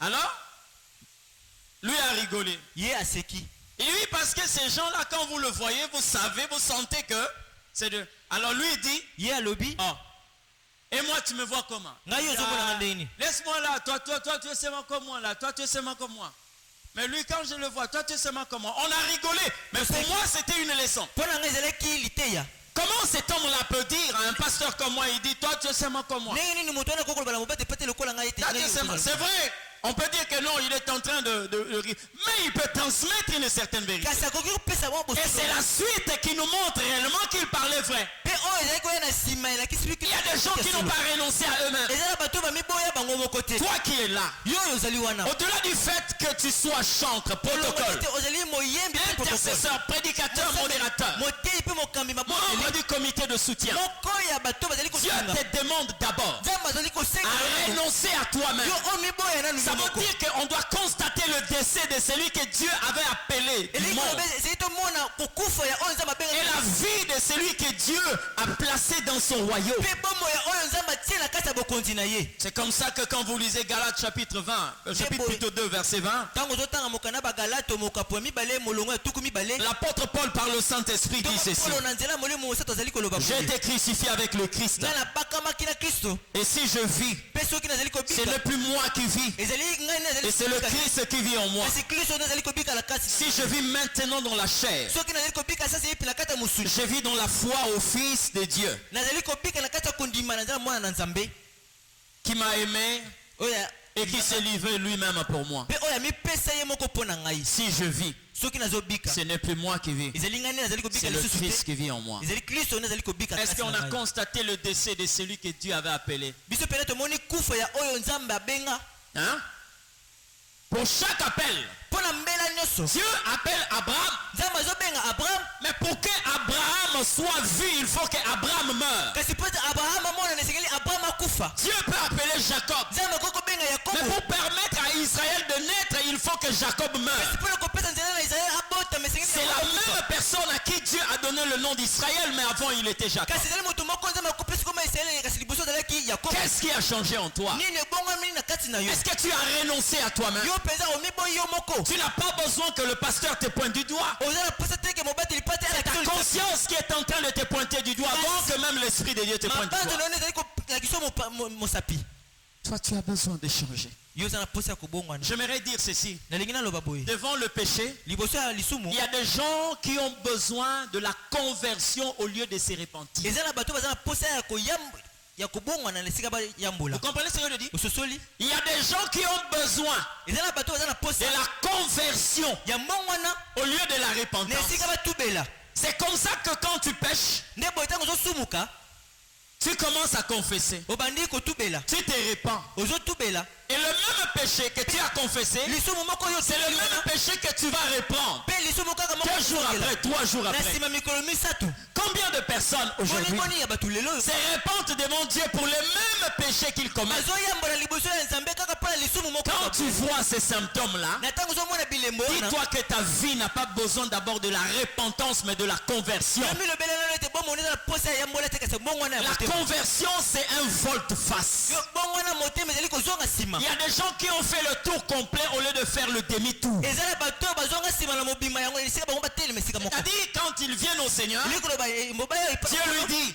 Alors lui a rigolé. Et oui, parce que ces gens là, quand vous le voyez, vous savez, vous sentez que c'est de. Alors lui il dit oh. Et moi tu me vois comment? Laisse-moi là, toi tu es seulement comme moi là, toi tu es seulement comme moi. Mais lui quand je le vois, toi tu es seulement comme moi. On a rigolé, mais pour moi c'était une leçon. Comment cet homme-là peut dire à un pasteur comme moi, il dit toi tu es seulement comme moi? C'est vrai. On peut dire que non, il est en train de rire. Mais il peut transmettre une certaine vérité. Et c'est la suite qui nous montre réellement qu'il parlait vrai. Il y a des gens qui n'ont pas renoncé à eux-mêmes. Toi qui es là, au-delà du fait que tu sois chantre, protocole, intercesseur, prédicateur, modérateur, membre du comité de soutien, Dieu te demande d'abord à renoncer à toi-même. Ça veut dire qu'on doit constater le décès de celui que Dieu avait appelé du monde. Et la vie de celui que Dieu a placé dans son royaume. C'est comme ça que quand vous lisez Galates chapitre 20, chapitre plutôt 2 verset 20, l'apôtre Paul par le Saint-Esprit dit ceci: j'ai été crucifié avec le Christ. Et si je vis, ce n'est plus moi qui vis, et c'est le Christ qui vit en moi. Si je vis maintenant dans la chair, je vis dans la foi au Fils de Dieu, qui m'a aimé et qui s'est livré lui-même pour moi. Si je vis, ce n'est plus moi qui vis, c'est le Christ qui vit en moi. Est-ce qu'on a constaté le décès de celui que Dieu avait appelé? Hein? Pour chaque appel, Dieu appelle Abraham. Mais pour qu'Abraham soit vu, il faut qu'Abraham meure. Dieu peut appeler Jacob. Mais pour permettre à Israël de naître, il faut que Jacob meure. C'est la même personne à qui Dieu a donné le nom d'Israël, mais avant il était Jacob. Qu'est-ce qui a changé en toi? Est-ce que tu as renoncé à toi-même? Tu n'as pas besoin que le pasteur te pointe du doigt. C'est ta conscience qui est en train de te pointer du doigt avant que même l'Esprit de Dieu te pointe du doigt. Toi, tu as besoin de changer. J'aimerais dire ceci. Devant le péché, il y a des gens qui ont besoin de la conversion au lieu de se repentir. Vous comprenez ce que je dis? Il y a des gens qui ont besoin de la conversion au lieu de la repentance. C'est comme ça que quand tu pêches, tu commences à confesser. Tu te répands. Et le même péché que tu as confessé, c'est le même péché que tu vas reprendre. 2 jours après, 3 jours après. Combien de personnes aujourd'hui se repentent devant Dieu pour le même péché qu'ils commettent? Quand tu vois ces symptômes-là, dis-toi que ta vie n'a pas besoin d'abord de la repentance, mais de la conversion. La conversion, c'est un volte-face. Il y a des gens qui ont fait le tour complet au lieu de faire le demi-tour. C'est-à-dire, quand ils viennent au Seigneur, Dieu lui dit,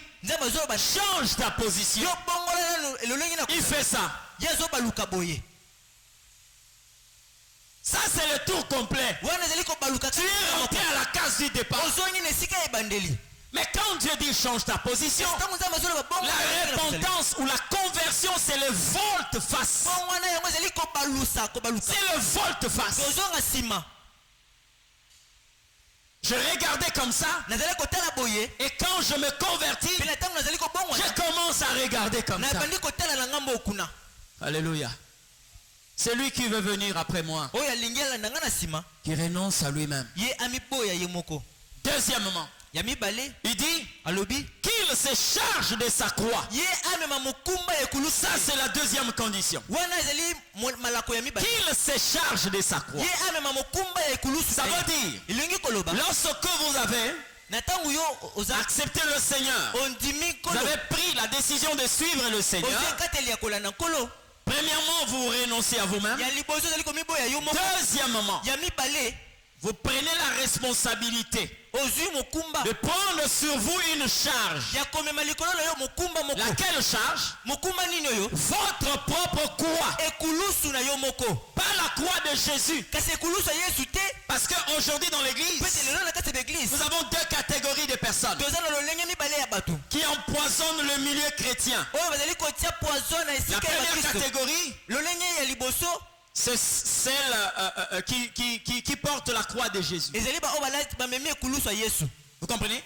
change ta position. Il fait ça. Ça, c'est le tour complet. Tu es rentré à la case du départ. Mais quand Dieu dit change ta position, la repentance ou la conversion, c'est le volte-face. C'est le volte-face. Je regardais comme ça. Et quand je me convertis, je commence à regarder comme ça. Alléluia. Celui qui veut venir après moi, qui renonce à lui-même. Deuxièmement, il dit qu'il se charge de sa croix. Ça, c'est la deuxième condition. Qu'il se charge de sa croix. Ça veut dire, lorsque vous avez accepté le Seigneur, vous avez pris la décision de suivre le Seigneur, premièrement, vous renoncez à vous-même. Deuxièmement, vous prenez la responsabilité de prendre sur vous une charge. Laquelle charge? Votre propre croix. Pas la croix de Jésus. Parce qu'aujourd'hui dans l'église, nous avons 2 catégories de personnes qui empoisonnent le milieu chrétien. La première catégorie, c'est celle qui porte la croix de Jésus. Vous comprenez?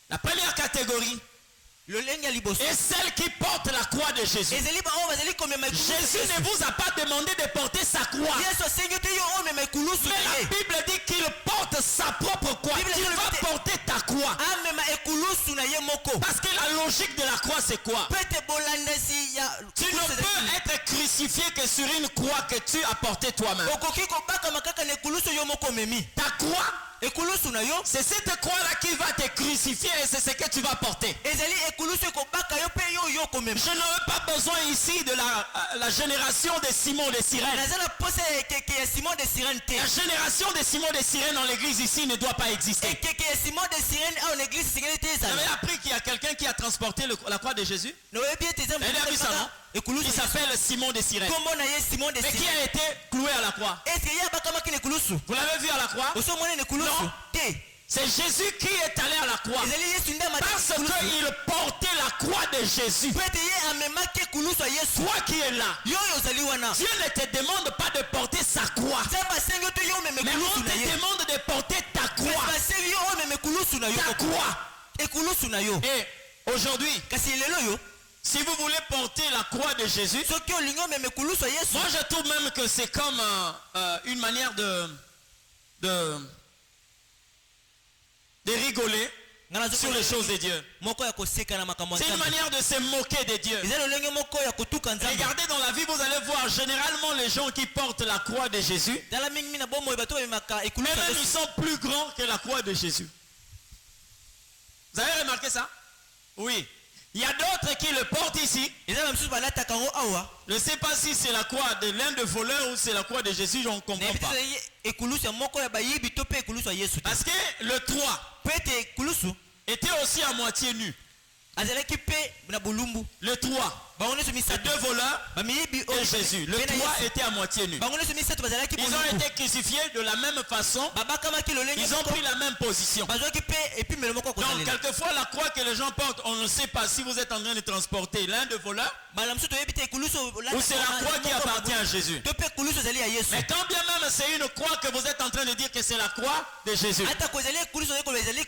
La première catégorie est celle qui porte la croix de Jésus. Jésus ne vous a pas demandé de porter sa croix. Mais la Bible dit qu'il porte sa propre croix. Tu vas porter ta croix. Parce que la logique de la croix, c'est quoi? Tu ne peux être crucifié que sur une croix que tu as portée toi-même. Ta croix, c'est cette croix-là qui va te crucifier et c'est ce que tu vas porter. Je n'aurais pas besoin ici de la génération de Simon de Cyrène. La génération de Simon de Cyrène dans l'église ici ne doit pas exister. Vous avez appris qu'il y a quelqu'un qui a transporté la croix de Jésus? Vous avez vu ça, non? Il s'appelle Simon de Cyrène. Mais qui a été cloué à la croix? Vous l'avez vu à la croix? Non. C'est Jésus qui est allé à la croix. Parce qu'il portait la croix de Jésus. Toi qui es là, Dieu ne te demande pas de porter sa croix. Mais on te demande de porter ta croix. Ta croix. Et aujourd'hui, si vous voulez porter la croix de Jésus, moi je trouve même que c'est comme une manière de rigoler sur les choses de Dieu. C'est une manière de se moquer de Dieu. Regardez dans la vie, vous allez voir généralement les gens qui portent la croix de Jésus, eux-mêmes ils sont plus grands que la croix de Jésus. Vous avez remarqué ça? Oui. Il y a d'autres qui le portent ici. Je ne sais pas si c'est la croix de l'un des voleurs ou c'est la croix de Jésus, je ne comprends pas. Parce que le 3 était aussi à moitié nu. Le 3. Les deux voleurs et Jésus. Le 3 était à moitié nu. Ils ont été crucifiés de la même façon. Ils ont pris la même position. Donc quelquefois la croix que les gens portent, on ne sait pas si vous êtes en train de transporter l'un des voleurs ou c'est la croix qui appartient à Jésus. Mais quand bien même c'est une croix que vous êtes en train de dire que c'est la croix de Jésus,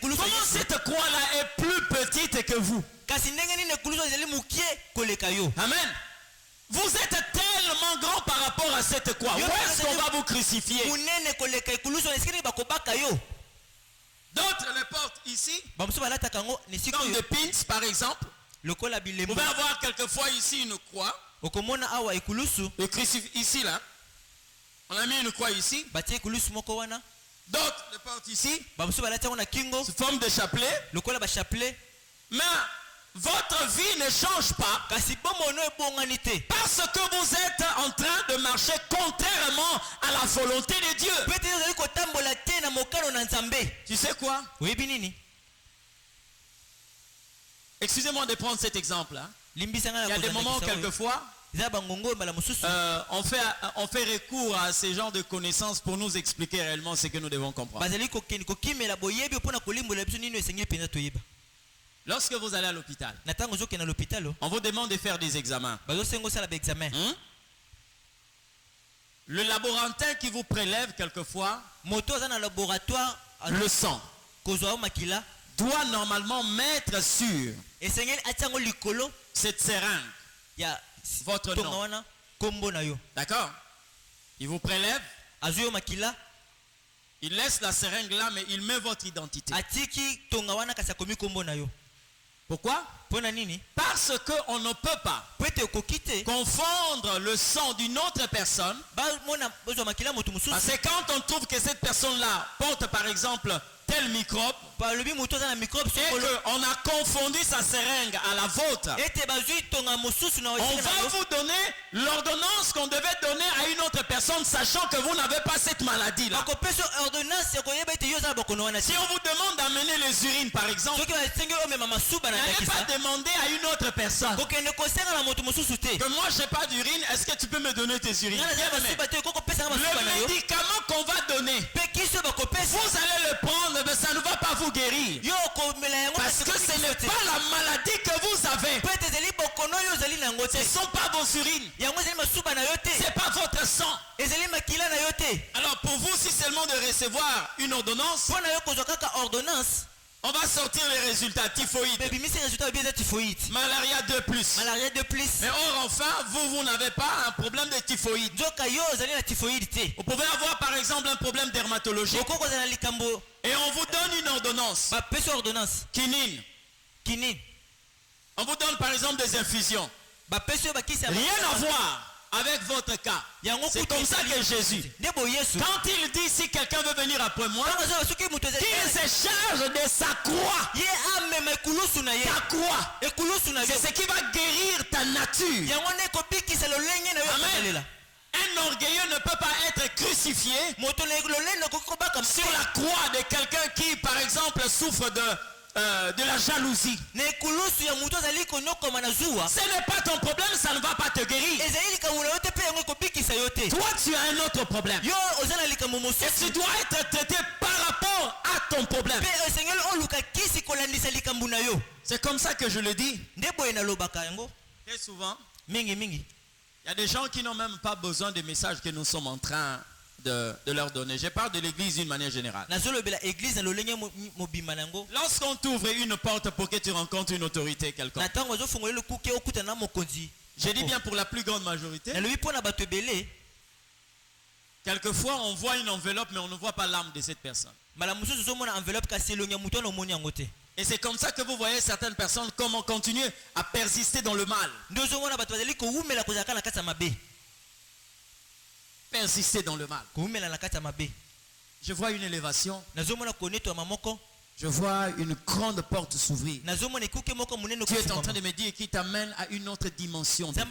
comment cette croix là est plus petite que vous? Amen. Vous êtes tellement grand par rapport à cette croix. Où est-ce qu'on va vous crucifier? D'autres le portent ici, comme des pins par exemple. Vous pouvez avoir quelquefois ici une croix. Le crucifix ici là. On a mis une croix ici. D'autres le portent ici, sous forme de chapelet. Mais votre vie ne change pas parce que vous êtes en train de marcher contrairement à la volonté de Dieu. Tu sais quoi? Excusez-moi de prendre cet exemple. Il y a des moments quelquefois on fait recours à ce genre de connaissances pour nous expliquer réellement ce que nous devons comprendre. Lorsque vous allez à l'hôpital, on vous demande de faire des examens. Le laborantin qui vous prélève quelquefois le sang doit normalement mettre sur cette seringue votre nom. D'accord? Il vous prélève, il laisse la seringue là, mais il met votre identité. Pourquoi? Parce qu'on ne peut pas confondre le sang d'une autre personne. Parce que quand on trouve que cette personne-là porte par exemple tel microbe, et qu'on a confondu sa seringue à la vôtre, on va vous donner l'ordonnance qu'on devait donner à une autre personne, sachant que vous n'avez pas cette maladie-là. Si on vous demande d'amener les urines par exemple, n'allez pas demander à une autre personne que moi je n'ai pas d'urine, est-ce que tu peux me donner tes urines? Le médicament qu'on va donner, vous allez le prendre, mais ça ne va pas vous guérir. Parce que ce n'est pas la maladie que vous avez. Ce ne sont pas vos urines. Ce n'est pas votre sang. Alors pour vous, si seulement de recevoir une ordonnance, on va sortir les résultats. Typhoïde. Malaria 2+. Mais or enfin, vous n'avez pas un problème de typhoïde. Vous pouvez avoir par exemple un problème dermatologique. Et on vous donne une ordonnance. Quinine. On vous donne par exemple des infusions. Rien à voir avec votre cas. C'est comme ça que Jésus, quand il dit si quelqu'un veut venir après moi, qu'il se charge de sa croix. Ta croix. C'est ce qui va guérir ta nature. Amen. Un orgueilleux ne peut pas être crucifié sur la croix de quelqu'un qui par exemple souffre de la jalousie. Ce n'est pas ton problème, ça ne va pas te guérir. Toi tu as un autre problème. Et tu dois être traité par rapport remords à ton problème. C'est comme ça que je le dis. Très souvent, il y a des gens qui n'ont même pas besoin des messages que nous sommes en train de leur donner. Je parle de l'église d'une manière générale. Lorsqu'on t'ouvre une porte pour que tu rencontres une autorité quelconque, je dis bien pour la plus grande majorité, quelquefois on voit une enveloppe mais on ne voit pas l'âme de cette personne. Et c'est comme ça que vous voyez certaines personnes comment continuer à persister dans le mal. Persister dans le mal. Je vois une élévation. Je vois une grande porte s'ouvrir. Tu es en train de me dire qu'il t'amène à une autre dimension. On peut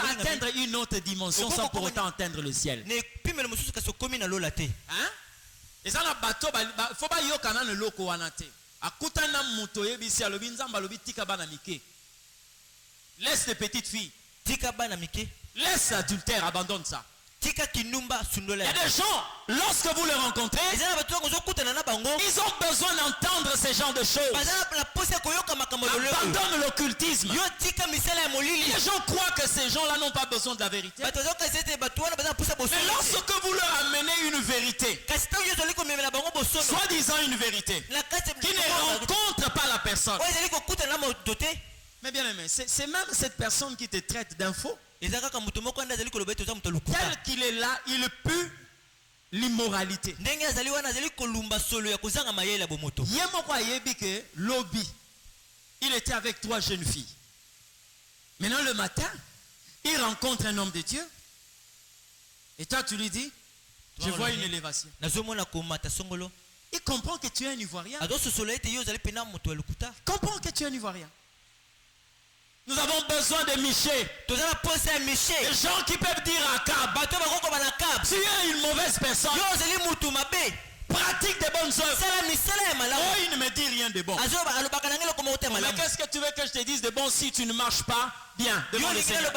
atteindre une autre dimension sans pour autant atteindre le ciel. Hein? Et ça, il faut pas yokana le loko wanate. Akutana muto yebisi alobi nzamba alobi tika bana mike. Laisse les petites filles. Tika bana mike. Laisse l'adultère, abandonne ça. Il y a des gens, lorsque vous les rencontrez, ils ont besoin d'entendre ce genre de choses. Abandonne l'occultisme. Les gens croient que ces gens-là n'ont pas besoin de la vérité. Mais lorsque vous leur amenez une vérité, soi-disant une vérité, qui ne rencontre pas la personne, mais bien aimé, c'est même cette personne qui te traite d'info. Tel qu'il est là, il pue l'immoralité. Il était avec 3 jeunes filles. Maintenant le matin, il rencontre un homme de Dieu. Et toi tu lui dis, je vois une élévation. Il comprend que tu es un Ivoirien. Comprend que tu es un Ivoirien. Nous avons besoin de Michel. Des gens qui peuvent dire à Akab, tu es une mauvaise personne. Pratique des bonnes œuvres. Oh, il ne me dit rien de bon. Mais qu'est-ce que tu veux que je te dise de bon si tu ne marches pas bien devant le Seigneur?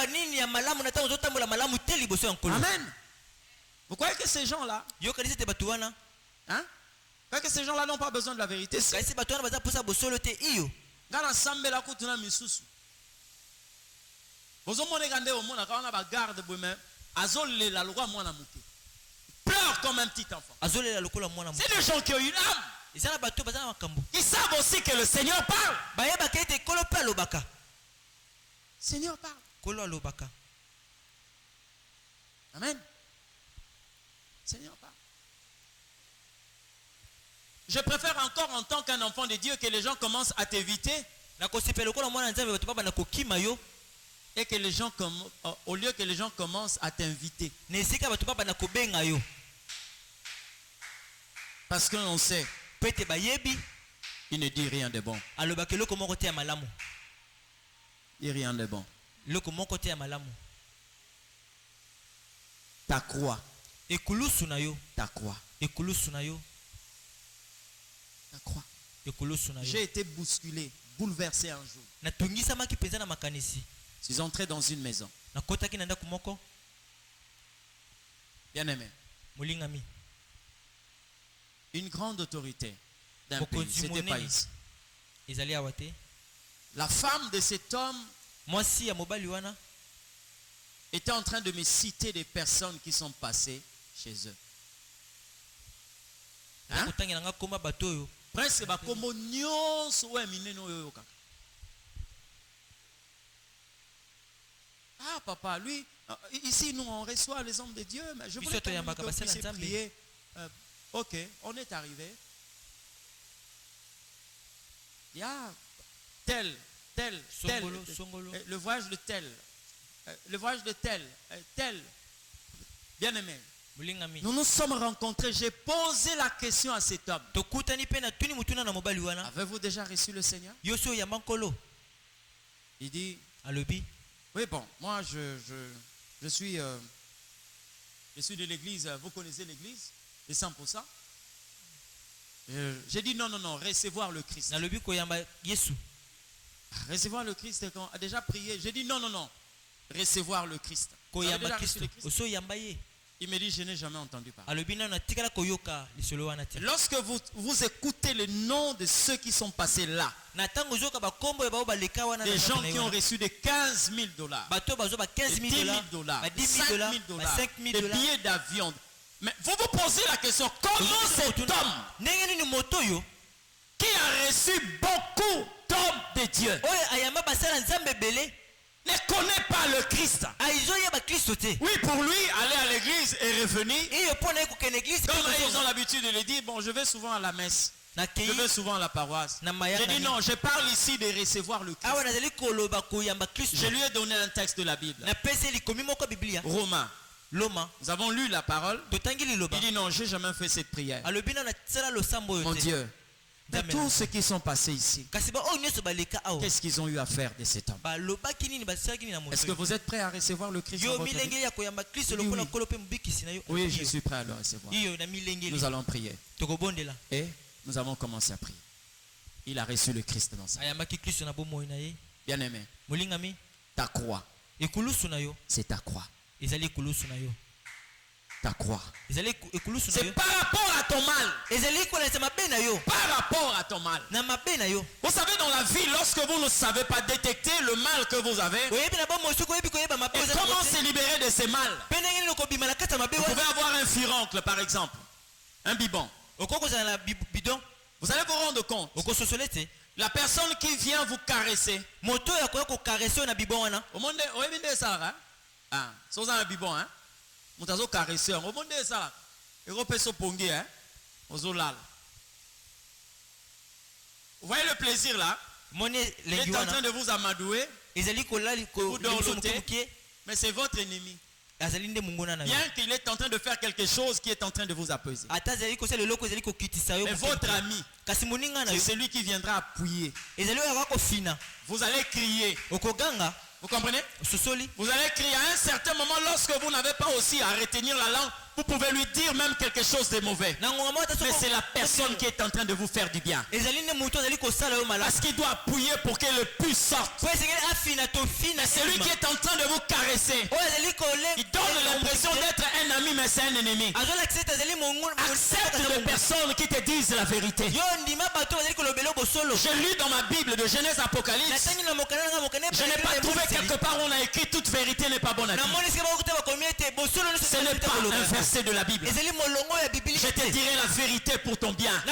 Amen. Vous croyez que ces gens-là, hein? Vous croyez que ces gens-là n'ont pas besoin de la vérité? Pleure comme un petit enfant. C'est des gens qui ont une âme. Ils savent aussi que le Seigneur parle. Seigneur parle. Amen. Seigneur parle. Je préfère encore en tant qu'un enfant de Dieu que les gens commencent à t'éviter. Et que les gens au lieu que les gens commencent à t'inviter. Parce qu'on sait, il ne dit rien de bon. Il dit rien de bon. Ta croix. Ta croix. Ta croix. J'ai été bousculé, bouleversé un jour. Je suis entré dans une maison. Bien aimé. Une grande autorité d'un pays. C'était pas ici. La femme de cet homme était en train de me citer des personnes qui sont passées chez eux. Hein? Presque bakomo nyonso we mineno yoyo kaka. Ah papa, lui, ici nous on reçoit les hommes de Dieu, mais je voulais que vous puissiez prier. Ok, on est arrivé. Il y a tel, le voyage de tel, tel, bien aimé. Nous nous sommes rencontrés, j'ai posé la question à cet homme. Avez-vous déjà reçu le Seigneur? Il dit, oui bon, moi je suis de l'église, vous connaissez l'église, de 100%. J'ai dit non, recevoir le Christ. Recevoir le Christ, quand a déjà prié. J'ai dit non, recevoir le Christ. Déjà reçu le Christ? Il me dit, je n'ai jamais entendu parler. Lorsque vous écoutez le nom de ceux qui sont passés là, des gens qui ont reçu des 15 000 dollars, des 10 000 dollars, des 5 000 dollars, des billets d'avion. Mais vous vous posez la question, comment cet homme qui a reçu beaucoup d'hommes de Dieu ne connaît pas le Christ? Oui, pour lui, aller à l'église et revenir. Comme ils ont l'habitude de le dire, bon, je vais souvent à la messe. Je vais souvent à la paroisse. J'ai dit non, je parle ici de recevoir le Christ. Je lui ai donné un texte de la Bible. Romains. Nous avons lu la parole. Il dit non, je n'ai jamais fait cette prière. Mon Dieu. De tous ceux qui sont passés ici, qu'est-ce qu'ils ont eu à faire de cet homme? Est-ce que vous êtes prêts à recevoir le Christ dans votre vie? Oui, je suis prêt à le recevoir. Nous allons prier. Et nous avons commencé à prier. Il a reçu le Christ dans sa vie. Bien-aimé, ta croix, c'est ta croix. Ta croix. C'est par rapport à ton mal. Par rapport à ton mal. Vous savez, dans la vie, lorsque vous ne savez pas détecter le mal que vous avez, et comment se libérer de ces mal, vous pouvez avoir un furoncle par exemple, un bibon. Vous allez vous rendre compte, la personne qui vient vous caresser, au monde, c'est un bibon, hein? Vous voyez le plaisir là? Il est en train de vous amadouer, vous dorlotez, mais c'est votre ennemi. Bien qu'il est en train de faire quelque chose qui est en train de vous apaiser. Mais votre ami, c'est celui qui viendra appuyer. Vous allez crier. Vous comprenez? Vous allez crier à un certain moment lorsque vous n'avez pas aussi à retenir la langue. Vous pouvez lui dire même quelque chose de mauvais. Mais c'est la personne qui est en train de vous faire du bien. Parce qu'il doit appuyer pour que le puits sorte. C'est lui qui est en train de vous caresser. Il donne l'impression d'être un ami, mais c'est un ennemi. Accepte les personnes qui te disent la vérité. Je lis dans ma Bible de Genèse Apocalypse. Je n'ai pas trouvé quelque part où on a écrit toute vérité n'est pas bonne à dire. Ce n'est pas un verset de la Bible. Je te dirai la vérité pour ton bien. Tu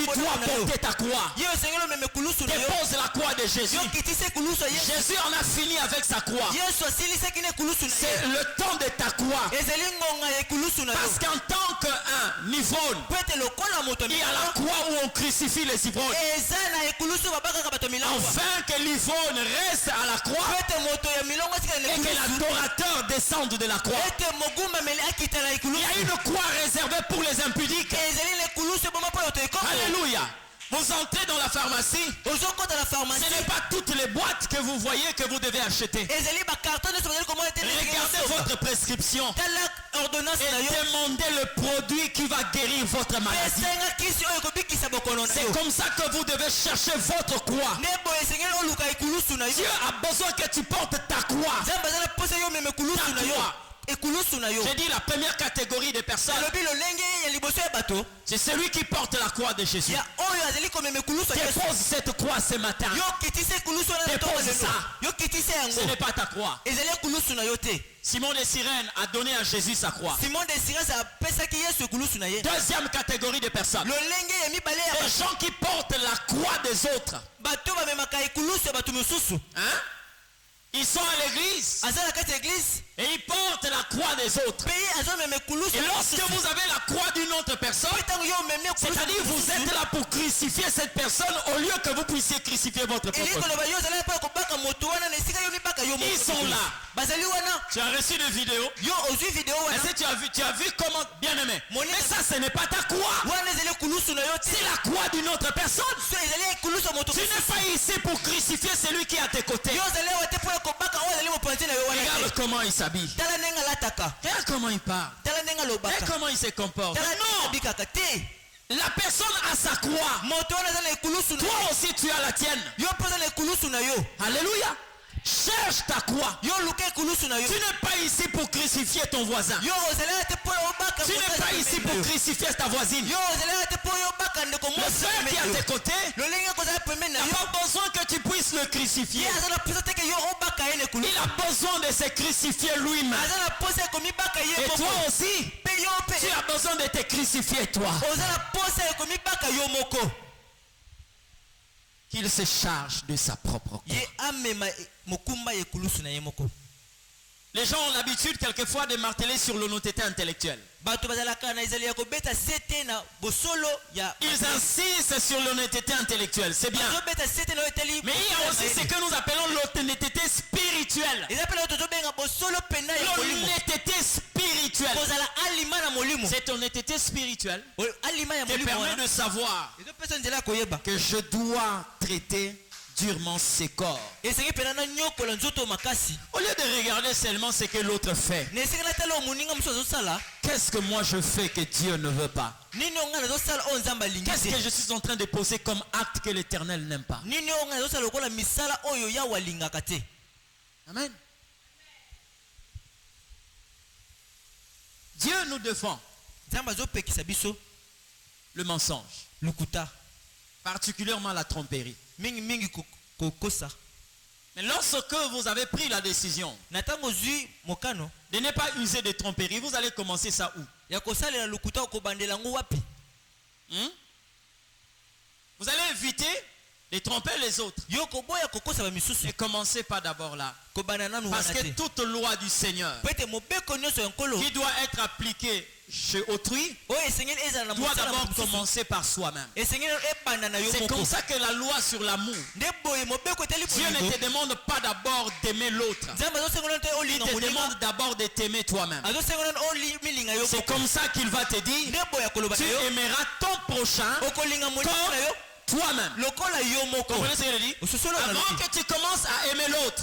dois porter ta croix. Dépose la croix de Jésus. Jésus en a fini avec sa croix. C'est le temps de ta croix. Parce qu'en tant qu'un ivrogne, il y a la croix où on crucifie les ivrognes. Afin que l'ivrogne reste à la croix et que l'adorateur descende de la croix. Il y a une croix réservée pour les impudiques. Alléluia. Vous entrez dans la pharmacie. Ce n'est pas toutes les boîtes que vous voyez que vous devez acheter. Regardez votre prescription et demandez le produit qui va guérir votre maladie. C'est comme ça que vous devez chercher votre croix. Dieu a besoin que tu portes ta croix. J'ai dit la première catégorie de personnes, c'est celui qui porte la croix de Jésus. Dépose cette croix ce matin. Dépose ça. Ce n'est pas ta croix. Simon de Cyrène a donné à Jésus sa croix. Deuxième catégorie de personnes, les gens qui portent la croix des autres. Hein? Ils sont à l'église et ils portent la croix des autres. Et lorsque vous avez la croix d'une autre personne, c'est-à-dire vous êtes là pour crucifier cette personne au lieu que vous puissiez crucifier votre propre. Ils sont là. Tu as reçu des vidéos. Est-ce que tu as vu comment, bien aimé? Mais ça, ce n'est pas ta croix. C'est la croix d'une autre personne. Tu n'es pas ici pour crucifier celui qui est à tes côtés. Regarde comment il s'habille. Regarde comment il parle. Regarde comment il se comporte. Non. La personne a sa croix. Toi aussi tu as la tienne. Alléluia. Cherche ta croix. Tu n'es pas ici pour crucifier ton voisin. Tu n'es pas ici pour crucifier ta voisine. Le frère qui est à tes côtés n'a pas besoin que tu puisses le crucifier. Il a besoin de se crucifier lui-même. Et toi aussi, tu as besoin de te crucifier toi. Qu'il se charge de sa propre croix. Les gens ont l'habitude quelquefois de marteler sur l'honnêteté intellectuelle. Ils insistent sur l'honnêteté intellectuelle, c'est bien. Mais il y a aussi ce que nous appelons l'honnêteté spirituelle. L'honnêteté spirituelle. Cette honnêteté spirituelle te permet de savoir que je dois traiter durement ses corps. Au lieu de regarder seulement ce que l'autre fait, qu'est-ce que moi je fais que Dieu ne veut pas? Qu'est-ce que je suis en train de poser comme acte que l'Éternel n'aime pas? Amen. Dieu nous défend le mensonge, particulièrement la tromperie. Mais lorsque vous avez pris la décision de ne pas user de tromperie, vous allez commencer ça où? Vous allez éviter de tromper les autres. Et commencez pas d'abord là. Parce que toute loi du Seigneur qui doit être appliquée chez autrui doit d'abord commencer par soi-même. C'est comme ça que la loi sur l'amour, Dieu ne te demande pas d'abord d'aimer l'autre. Il te demande d'abord de t'aimer toi-même. C'est comme ça qu'il va te dire, tu aimeras ton prochain comme toi-même. Comprenez ce qu'il dit? Avant que tu commences à aimer l'autre,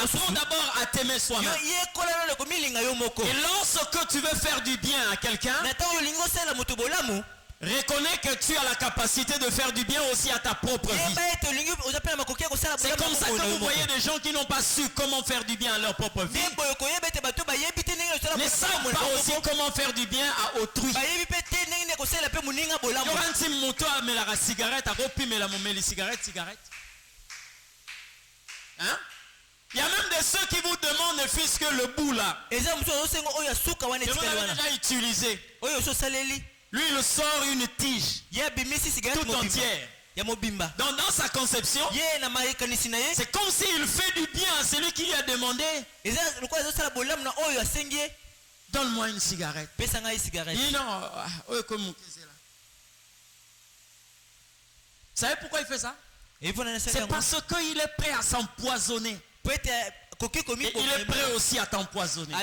apprends d'abord à t'aimer soi-même. Et lorsque tu veux faire du bien à quelqu'un, reconnais que tu as la capacité de faire du bien aussi à ta propre vie. C'est comme ça que vous voyez des gens qui n'ont pas su comment faire du bien à leur propre vie. Ne savent pas aussi comment faire du bien à autrui. Hein? Il y a même de ceux qui vous demandent ne fût-ce que le bout là. Et vous l'avez déjà utilisé. Lui il sort une tige tout entière. Dans sa conception, c'est comme s'il fait du bien à celui qui lui a demandé. Donne-moi une cigarette. Il dit non. Vous savez pourquoi il fait ça? C'est parce qu'il est prêt à s'empoisonner. Et il est prêt aussi à t'empoisonner.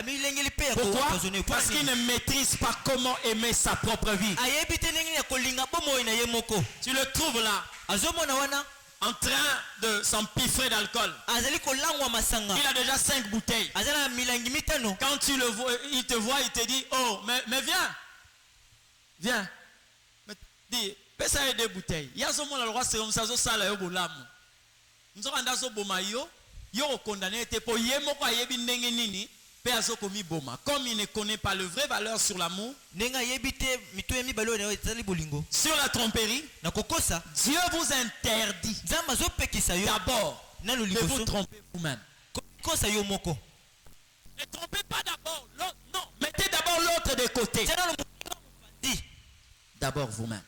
Pourquoi? Parce qu'il ne maîtrise pas comment aimer sa propre vie. Tu le trouves là en train de s'empiffrer d'alcool. Il a déjà 5 bouteilles. Quand tu le vois, il te voit, il te dit, oh, mais viens. Viens. Mais dis, pesa 2 bouteilles. Il y a ce moment là, le roi c'est comme ça, ça là, nous avons un bomayo. Condamné pour comme il ne connaît pas le vrai valeur sur l'amour, sur la tromperie, Dieu vous interdit d'abord de vous tromper vous-même. Ne trompez pas d'abord l'autre, non, mettez d'abord l'autre de côté. D'abord vous-même.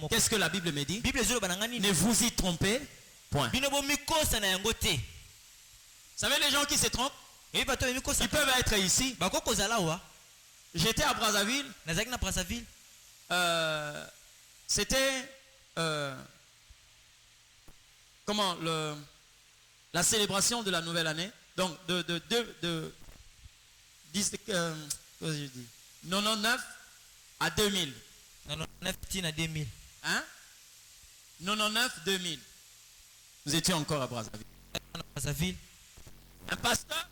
Qu'est-ce que la Bible me dit? Ne vous y trompez point. Vous savez les gens qui se trompent, ils peuvent être ici. J'étais à Brazzaville. C'était la célébration de la nouvelle année. Donc de 99 à 2000. 99 hein? 99-2000. Nous étions encore à Brazzaville. Un pasteur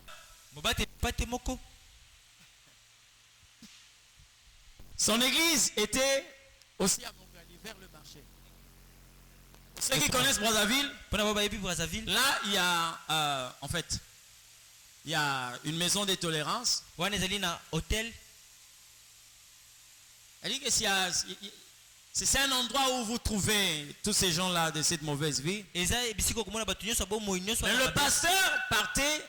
son église était aussi à Montréal, vers le marché. Ceux qui connaissent Brazzaville, là il y a en fait il y a une maison de tolérance. Hôtel. Elle dit que c'est un endroit où vous trouvez tous ces gens-là de cette mauvaise vie. Mais le pasteur partait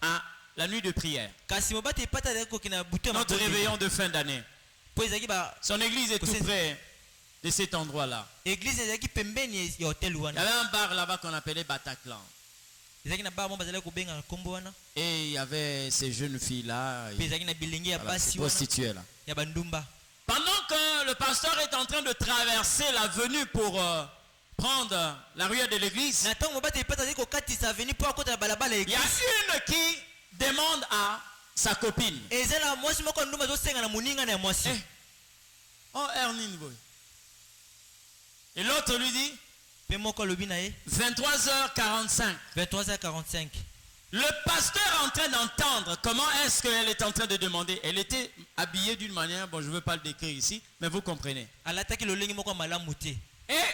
à la nuit de prière. Notre réveillon de fin d'année. Son église est tout près de cet endroit-là. Il y avait un bar là-bas qu'on appelait Bataclan. Et il y avait ces jeunes filles-là, ces prostituées-là. Pendant que le pasteur est en train de traverser l'avenue pour prendre la ruelle de l'église, il y a une qui demande à sa copine. Oh, Ernine boy. Et l'autre lui dit 23h45. 23h45. Le pasteur est en train d'entendre comment est-ce qu'elle est en train de demander. Elle était habillée d'une manière, bon je ne veux pas le décrire ici, mais vous comprenez. Et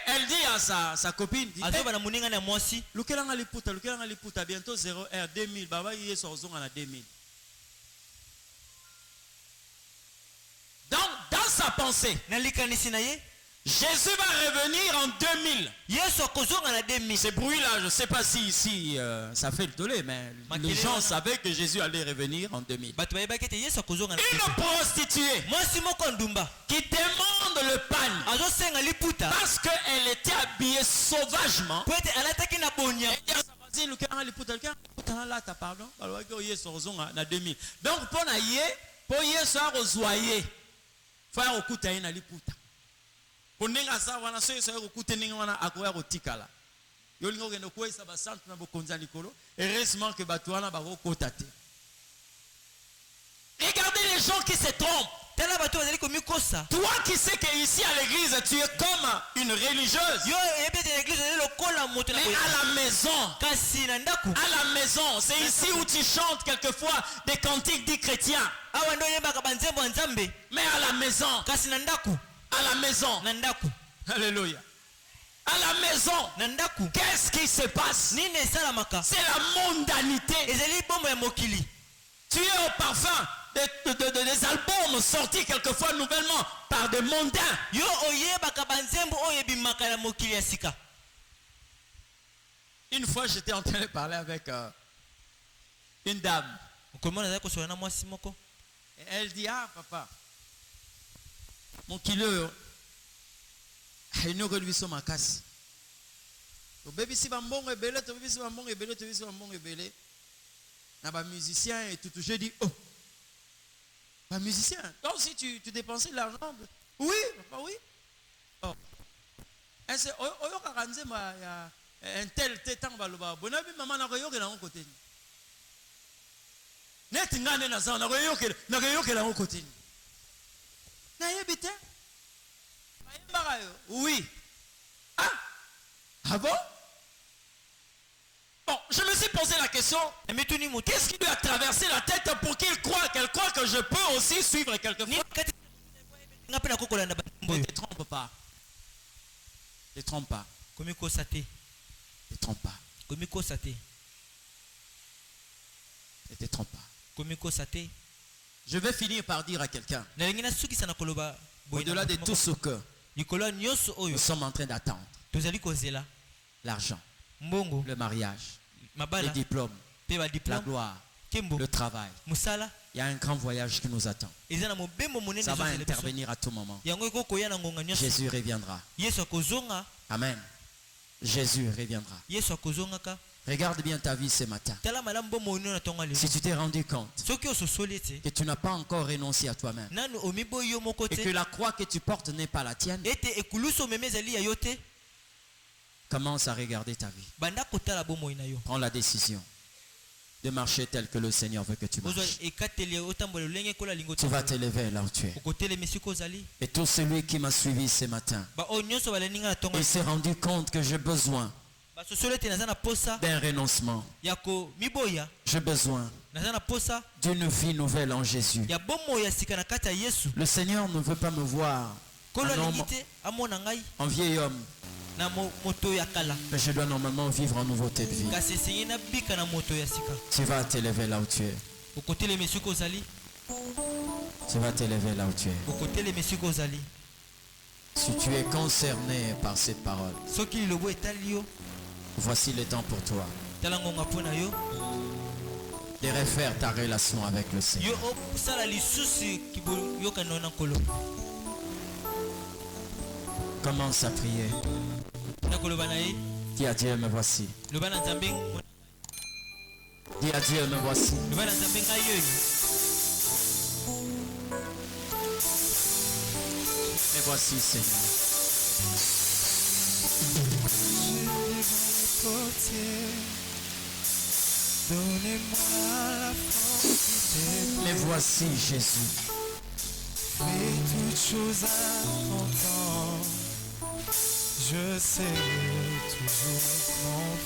elle dit à sa copine, bientôt 0R 2000, baba il est sur 2000. Donc dans sa pensée, Jésus va revenir en 2000. Ces bruits-là, je ne sais pas si ici ça fait le tollé, mais les gens savaient que Jésus allait revenir en 2000. Une prostituée qui demande le pagne parce qu'elle était habillée sauvagement. Donc, pour Ponenga sawa na soyo soyo kuteninga wana akoya kotikala. Yolingo kendo kwesa ba centre na bokonza likolo. Heureusement que batuana ba kotate. Regardez les gens qui se trompent. Toi qui sais que ici à l'église tu es comme une religieuse. Mais à la maison, c'est ici où tu chantes quelquefois des cantiques dits chrétiens. Mais à la maison, alléluia. À la maison, qu'est-ce qui se passe? C'est la mondanité. Tu es au parfum des albums sortis quelquefois nouvellement par des mondains. Une fois j'étais en train de parler avec une dame. Et elle dit, ah papa, mon kilo il n'y a que son makasi. To bébé si bambon rebelle, to bébé si bambon rebelle, to bébé si bambon rebelle. Na ba musicien et tout j'ai dit oh. Ba musicien. Donc si tu dépensais de l'argent, oui, papa oui. Oh. Est-ce oyo karanze ma ya un tel temps baloba. Bonabi maman na koyo ke na côté. Net ngane na za na koyo ke na côté. Na yebite? Oui. Ah bon? Bon, je me suis posé la question. Qu'est-ce qui lui a traversé la tête pour qu'elle croit que je peux aussi suivre quelquefois? Ne te trompe pas. Ne te trompe pas. Ne te trompe pas. Ne te trompe pas. Je vais finir par dire à quelqu'un, au-delà de tout ce que nous sommes en train d'attendre, l'argent, le mariage, les diplômes, la gloire, le travail, il y a un grand voyage qui nous attend. Ça va intervenir à tout moment. Jésus reviendra. Amen. Jésus reviendra. Regarde bien ta vie ce matin. Si tu t'es rendu compte que tu n'as pas encore renoncé à toi-même et que la croix que tu portes n'est pas la tienne, commence à regarder ta vie. Prends la décision de marcher tel que le Seigneur veut que tu marches. Tu vas t'élever là où tu es. Et tout celui qui m'a suivi ce matin, il s'est rendu compte que j'ai besoin d'un renoncement. J'ai besoin d'une vie nouvelle en Jésus. Le Seigneur ne veut pas me voir un homme, un vieil homme Mais je dois normalement vivre en nouveauté de vie. Tu vas t'élever là où tu es. Tu vas t'élever là où tu es. Si tu es concerné par cette parole, voici le temps pour toi de refaire ta relation avec le Seigneur. Commence à prier. Dis à Dieu, me voici. Dis à Dieu, me voici. Me voici, Seigneur. Me voici, Jésus. Fais toutes choses à ton temps. Je sais toujours confier.